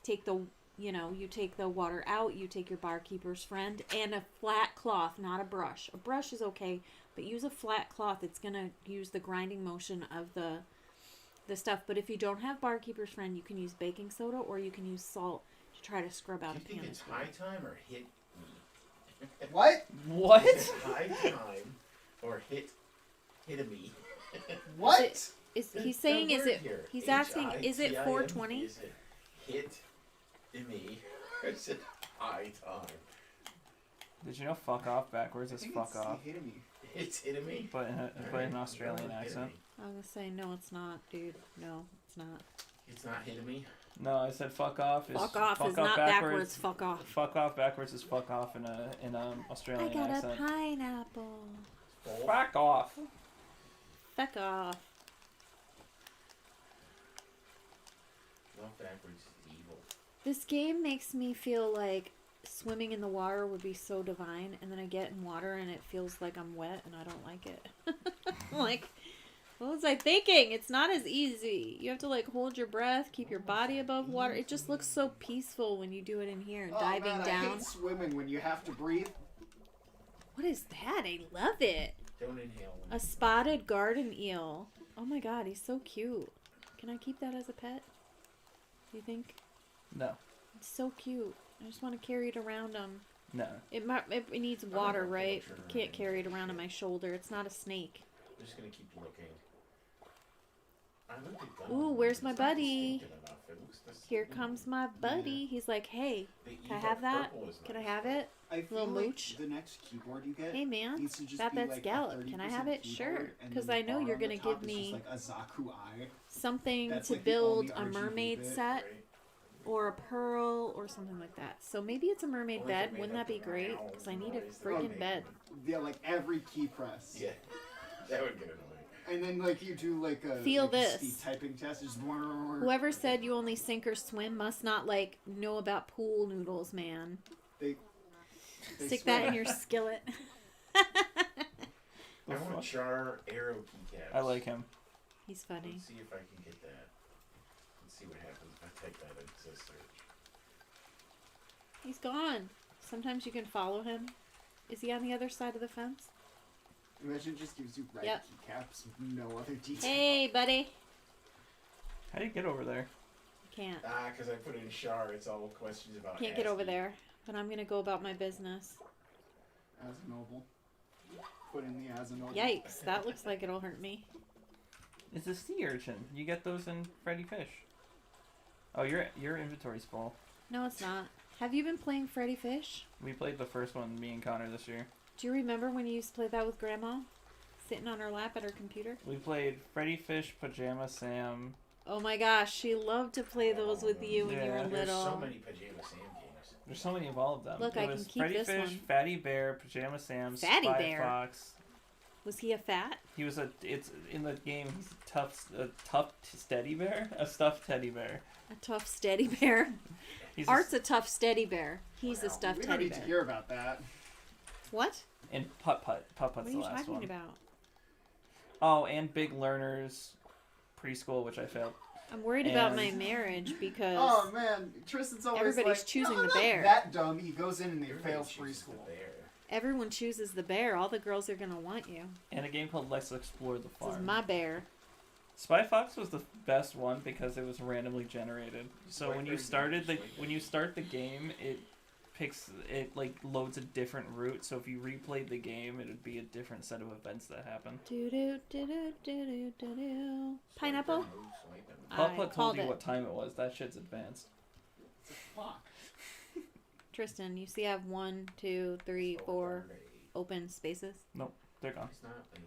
take the water out, you take your barkeeper's friend and a flat cloth, not a brush. A brush is okay, but use a flat cloth. It's going to use the grinding motion of the stuff. But if you don't have barkeeper's friend, you can use baking soda or you can use salt to try to scrub out Do a you think pan. it's high time or hit me? What? What? Is it high time or hit me? What? He's saying, is it? He's asking, is it HITIM? 420? Is it hit me? Or is it high time? Did you know fuck off backwards is fuck off? Hitting me. It's hitting me. But in an Australian accent. I was gonna say, no, it's not, dude. No, it's not. It's not hitting me. No, I said fuck off is Fuck off is not backwards. Fuck off. Fuck off backwards is fuck off in a I Australian got a accent. pineapple. Fuck off. Fuck off. Not backwards is evil. This game makes me feel like swimming in the water would be so divine, and then I get in water and it feels like I'm wet, and I don't like it. Like, what was I thinking? It's not as easy. You have to like hold your breath, keep your body above water. It just looks so peaceful when you do it in here, Oh, diving man, I down. hate swimming when you have to breathe. What is that? I love it. Don't inhale. A spotted garden eel. Oh my god, he's so cute. Can I keep that as a pet? Do you think? No. It's so cute. I just want to carry it around. No. It needs don't water, know, right? sure. Can't carry it around on my shoulder. It's not a snake. I'm just gonna keep looking. I looked at that. Ooh, where's my It's not buddy? distinctive enough. It looks distinct. Here comes my buddy. He's like, hey, The can I Eva have that? purple is Can I nice. have it? I feel Little like mooch. the next keyboard you get Hey man, needs to just that be that's like a Gallup. Can I 30% have it? keyboard, Sure. and Because then I the know bar you're on the gonna top give is just me like a Zaku eye. something That's to like the only build a RGB mermaid bit, set Right? or a pearl or something like that. So maybe it's a mermaid Or if it bed. made Wouldn't like that be a great? meow Because I need a noise, that would freaking make bed. Yeah, like every key press. Yeah, that would get annoying. And then like you do like a Feel like a this. speed typing test. Just Whoever said you only sink or swim must not like know about pool noodles, man. they Stick swear. that in your skillet. I The want fuck? char arrow keycaps. I like him. He's funny. Let's see if I can get that. Let's see what happens if I type that into search. He's gone. Sometimes you can follow him. Is he on the other side of the fence? Imagine it just gives you red Yep. keycaps with no other details. Hey, buddy. How do you get over there? Can't. Because I put in char, it's all questions about Can't get over ASCII. there. But I'm gonna go about my business. As noble. Put in the as a noble. Yikes, that looks like it'll hurt me. It's a sea urchin. You get those in Freddy Fish. Oh, your inventory's full. No, it's not. Have you been playing Freddy Fish? We played the first one, me and Connor, this year. Do you remember when you used to play that with Grandma? Sitting on her lap at her computer? We played Freddy Fish, Pajama Sam. Oh my gosh, she loved to play those with you when you were Yeah. There's little. so many Pajama Sam games. There's so many of all of them. Look, it I was can keep Freddy this Fish, one. Fatty Bear, Pajama Sam, Fatty Spy Bear? Fox. Was he a fat? He was it's in the game, he's a tough teddy bear? A stuffed teddy bear. A tough steady bear? He's Art's a tough steady bear. He's a Well, stuffed we don't teddy need bear. to hear about that. What? and Putt Putt. Putt What Putt's are the you last talking one. about? Oh, and Big Learners Preschool, which I failed. I'm worried about my And- marriage because Oh man, Tristan's always Everybody's like, choosing "No, the I'm bear." Not that dumb. He goes in and he Everybody fails chooses the preschool. bear. everyone chooses the bear. All the girls are gonna want you. And a game called Let's Explore the This is Farm. my bear. Spy Fox was the best one because it was randomly generated. So Like when you very started the much like when you start the game, it like loads a different route. So if you replayed the game, it would be a different set of events that happen. Do do do do do do do. Pineapple. I Putt Putt told called you it. what time it was. That shit's advanced. It's a clock. Tristan, you see I have 1, 2, 3, 4 open spaces. They're gone. It's not a.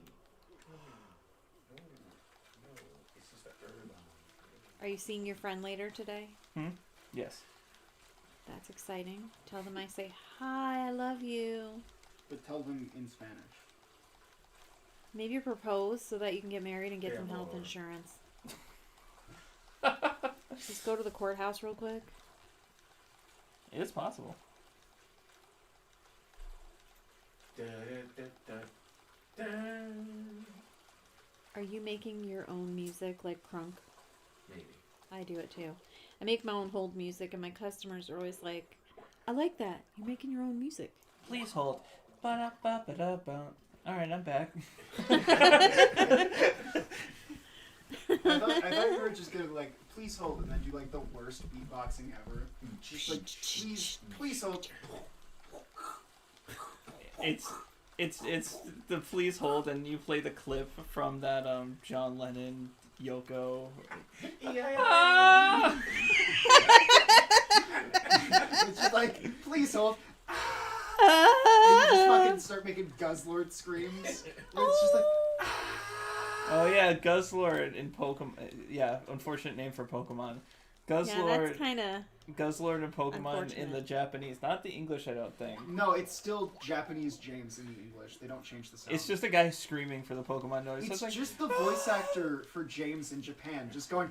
No, it's just a herb. Are you seeing your friend later today? Yes. That's exciting. Tell them I say hi, I love you. But tell them in Spanish. Maybe propose so that you can get married and get Yeah, some health well, insurance. Just go to the courthouse real quick. It's possible. Da, da, da, da, da. Are you making your own music like Crunk? Maybe. I do it too. I make my own hold music, and my customers are always like, I like that. You're making your own music. Please hold. Ba-da-ba-ba-da-ba. All right, I'm back. I thought you were just gonna like, please hold, and then do like the worst beatboxing ever. Just like, please hold. It's the please hold, and you play the clip from that John Lennon Yoko. Ah! It's just like, please hold. And you just fucking start making Guzzlord screams. And it's just like, Oh yeah, Guzzlord in Pokemon. Yeah, unfortunate name for Pokemon. Yeah, Guzzlord, that's kind of... Guzzlord and Pokemon in unfortunate. the Japanese, not the English. I don't think. no, it's still Japanese James in the English. They don't change the sound. It's just a guy screaming for the Pokemon noise. It's So it's like, just the voice actor for James in Japan just going.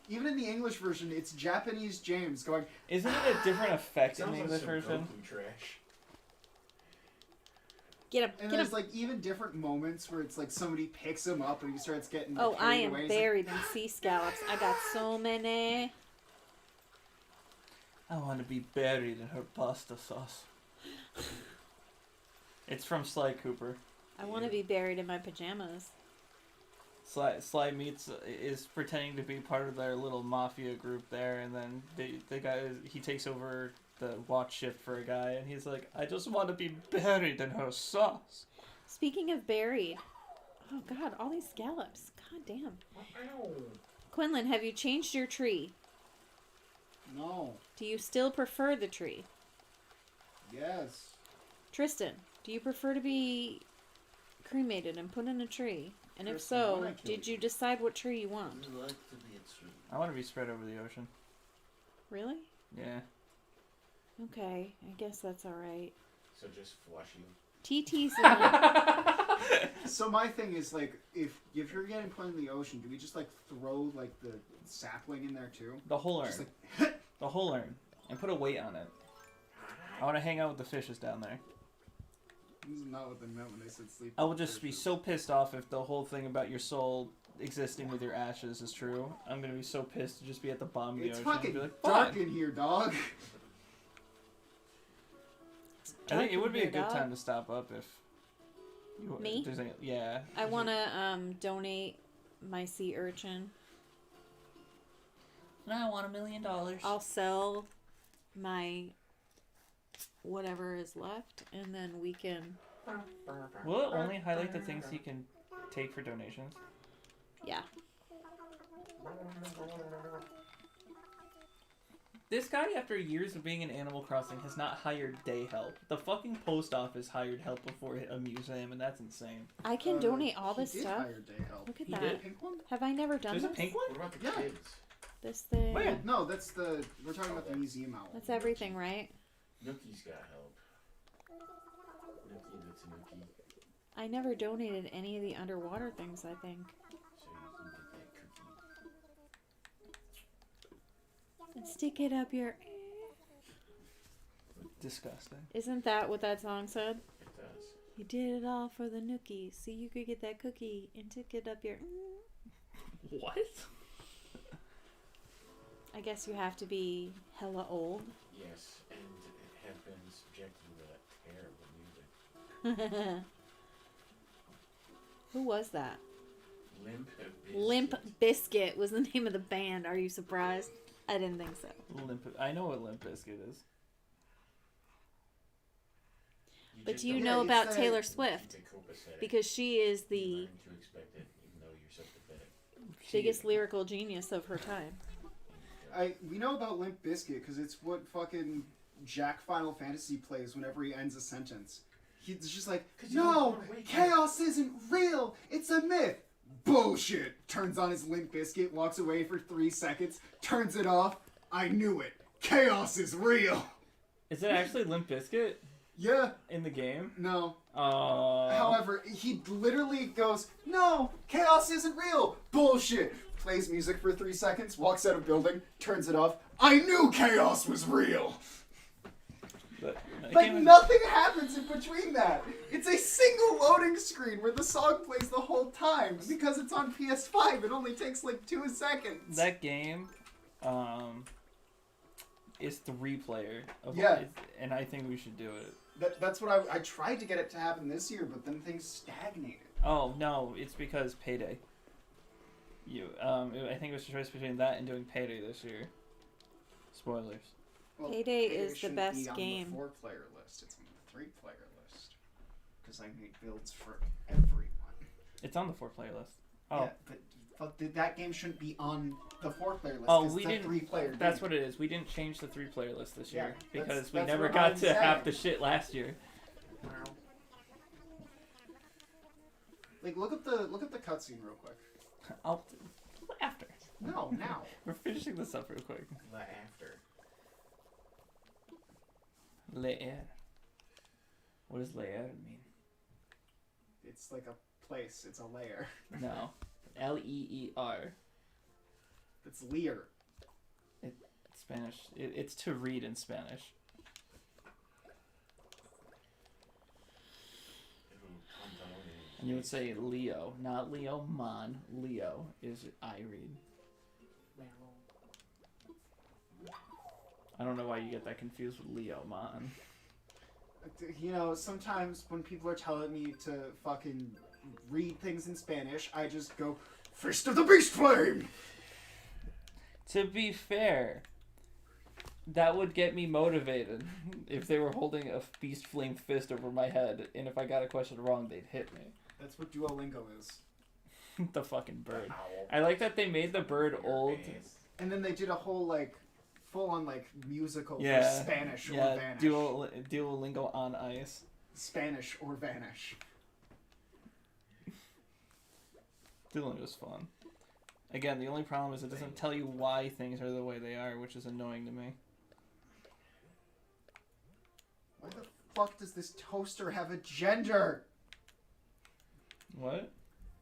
Even in the English version, it's Japanese James going. isn't it a different effect in Sounds the like English some version? Goku trash. Get him, And get there's him. like even different moments where it's like somebody picks him up and he starts getting. Oh, I carried am away. He's like, buried in sea scallops. I got so many. I want to be buried in her pasta sauce. It's from Sly Cooper. I want to be buried in my pajamas. Sly is pretending to be part of their little mafia group there, and then the guy he takes over the watch shift for a guy, and he's like, I just want to be buried in her sauce. Speaking of buried. Oh god, all these scallops. God damn. Ow. Quinlan, have you changed your tree? No. Do you still prefer the tree? Yes. Tristan, do you prefer to be cremated and put in a tree? And if Tristan, so, why'd I kill did you? you decide what tree you want? Would like to be a tree. I want to be spread over the ocean. Really? Yeah. Okay, I guess that's alright. So just flushing. TT's in the... So my thing is like, if you're getting put in the ocean, do we just like throw like the sapling in there too? The whole urn. Just like, The whole urn. And put a weight on it. I want to hang out with the fishes down there. this is not what they meant when they said sleep. I will just be so pissed off if the whole thing about your soul existing with your ashes is true. I'm gonna be so pissed to just be at the bottom of the It's ocean. and fucking be like, dark "Fun." in here, dog. I think it would be a Dark in good here, time to stop up if you, Me? if there's any, yeah. I want to donate my sea urchin. I want $1 million. I'll sell my whatever is left, and then we can... Will it only highlight the things he can take for donations. Yeah. This guy, after years of being in Animal Crossing, has not hired day help. The fucking post office hired help before a museum, and that's insane. I can donate all he this did stuff. hire day help. Look at He that. did? Pink one? Have I never done There's a this? pink What one? about the Yeah. kids? This thing. Where? No, that's the. We're talking about the museum owl. That's everything, right? Nookie's got help. Nookie, that's a Nookie. I never donated any of the underwater things, I think. So you can get that cookie. And stick it up your... Disgusting. Isn't that what that song said? It does. You did it all for the nookie, so you could get that cookie and stick it up your... What? I guess you have to be hella old. Yes, and have been subjected to that terrible music. Who was that? Limp Bizkit. Limp Biscuit was the name of the band. Are you surprised? I didn't think so. I know what Limp Bizkit is. But just do you don't know it's about a- Taylor Swift? keep it copacetic. Because she is You the learn to expect it, even though you're so pathetic. biggest lyrical genius of her time. We know about Limp Bizkit because it's what fucking Jack Final Fantasy plays whenever he ends a sentence. He's just like, 'Cause you don't no, wanna wake chaos isn't real. It's a myth. Bullshit. Turns on his Limp Bizkit, walks away for 3 seconds, turns it off. I knew it. Chaos is real. Is it actually Limp Bizkit Yeah. in the game? No. Oh. However, he literally goes, no, chaos isn't real. Bullshit. Plays music for 3 seconds, walks out of building, turns it off. I knew chaos was real. That Like, game is- nothing happens in between that. It's a single loading screen where the song plays the whole time. Because it's on PS5, it only takes like 2 seconds. That game, is 3-player. Yeah. And I think we should do it. That's what I tried to get it to happen this year, but then things stagnated. Oh no, it's because Payday. I think it was a choice between that and doing Payday this year. Spoilers. Well, Payday is the shouldn't best be on game. the 4-player list. It's on the 3-player list. Because I made builds for everyone. It's on the 4-player list. Oh, Yeah, but that game shouldn't be on the 4-player list. Oh, 'cause we it's a didn't- 3-player that's game. what it is. We didn't change the 3-player list this Yeah, year that's- because we that's never what got I'm to half saying. the shit last year. Like, look up the cutscene real quick. I'll after. No, now. We're finishing this up real quick. After. Lair. What does lair mean? It's like a place. It's a layer. No. Leer. It's Lear. Spanish. It's to read in Spanish. And you would say Leo, not Leo Mon. Leo is I read. I don't know why you get that confused with Leo Mon. You know, sometimes when people are telling me to fucking read things in Spanish, I just go, Fist of the Beast Flame! To be fair, that would get me motivated if they were holding a beast flame fist over my head, and if I got a question wrong, they'd hit me. That's what Duolingo is. The fucking bird. Owl. I like that they made the bird old. And then they did a whole, like, full-on, like, musical Yeah. for Spanish or Yeah, Vanish. Duolingo on ice. Spanish or Vanish. Duolingo's fun. Again, the only problem is it doesn't tell you why things are the way they are, which is annoying to me. Why the fuck does this toaster have a gender? What?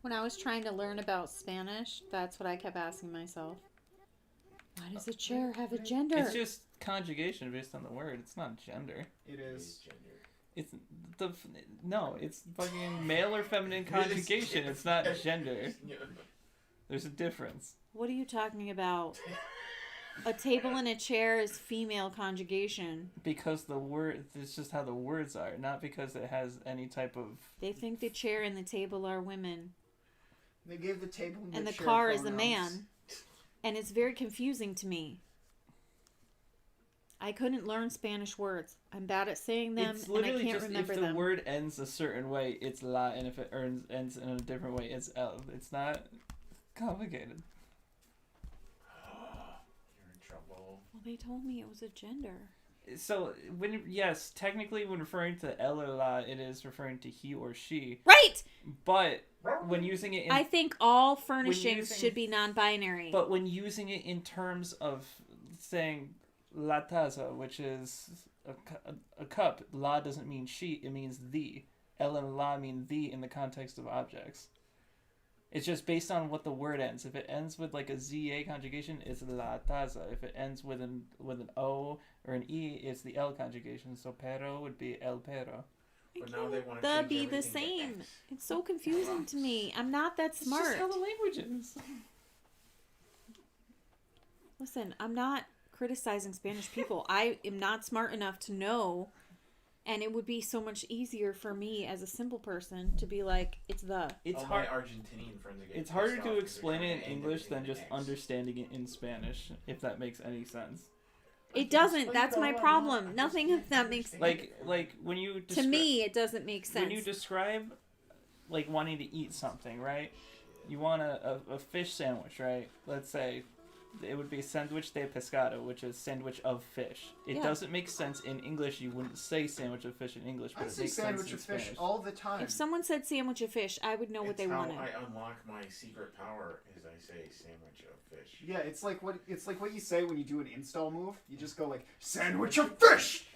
When I was trying to learn about Spanish, that's what I kept asking myself. Why does a chair have a gender? It's just conjugation based on the word. It's not gender. It Is is. gender. It's no. It's fucking male or feminine conjugation. It's not gender. There's a difference. What are you talking about? A table and a chair is female conjugation. Because the word, it's just how the words are, not because it has any type of. They think the chair and the table are women. They gave the table And the chair car is a pronouns. man. And it's very confusing to me. I couldn't learn Spanish words. I'm bad at saying them, It's and I literally can't just remember if the them. word ends a certain way, it's la, and if it ends in a different way, it's l. It's not complicated. You're in trouble. Well, they told me it was a gender. So technically when referring to el or la, it is referring to he or she. Right! But when using it in I think all furnishings using- should be non-binary. But when using it in terms of saying la taza, which is a cup, la doesn't mean she, it means the. El and la mean the in the context of objects. It's just based on what the word ends. If it ends with like a ZA conjugation, it's la taza. If it ends with an O or an E, it's the L conjugation. So pero would be el pero. But now they want to They'll change be the everything to same. X. It's so confusing to me. I'm not that It's smart. just how the language is. Listen, I'm not criticizing Spanish people. I am not smart enough to know, and it would be so much easier for me as a simple person to be like, it's the. It's All hard. my Argentinian friends are getting It's harder pissed to off 'cause explain they're it in trying to end English than everything just in X. understanding it in Spanish, if that makes any sense. It doesn't. That's my problem. Nothing of that makes. Like when you To me, it doesn't make when you sense. describe like wanting to eat something, right? You want a fish sandwich, right? Let's say it would be sandwich de pescado, which is sandwich of fish. It Yeah. doesn't make sense in English. You wouldn't say sandwich of fish in English, but I it say makes sense sandwich in of fish Spanish. all the time. If someone said sandwich of fish, I would know what It's they how wanted. I unlock my secret power is I say sandwich of fish. Yeah, it's like what you say when you do an install move. You just go like sandwich of fish.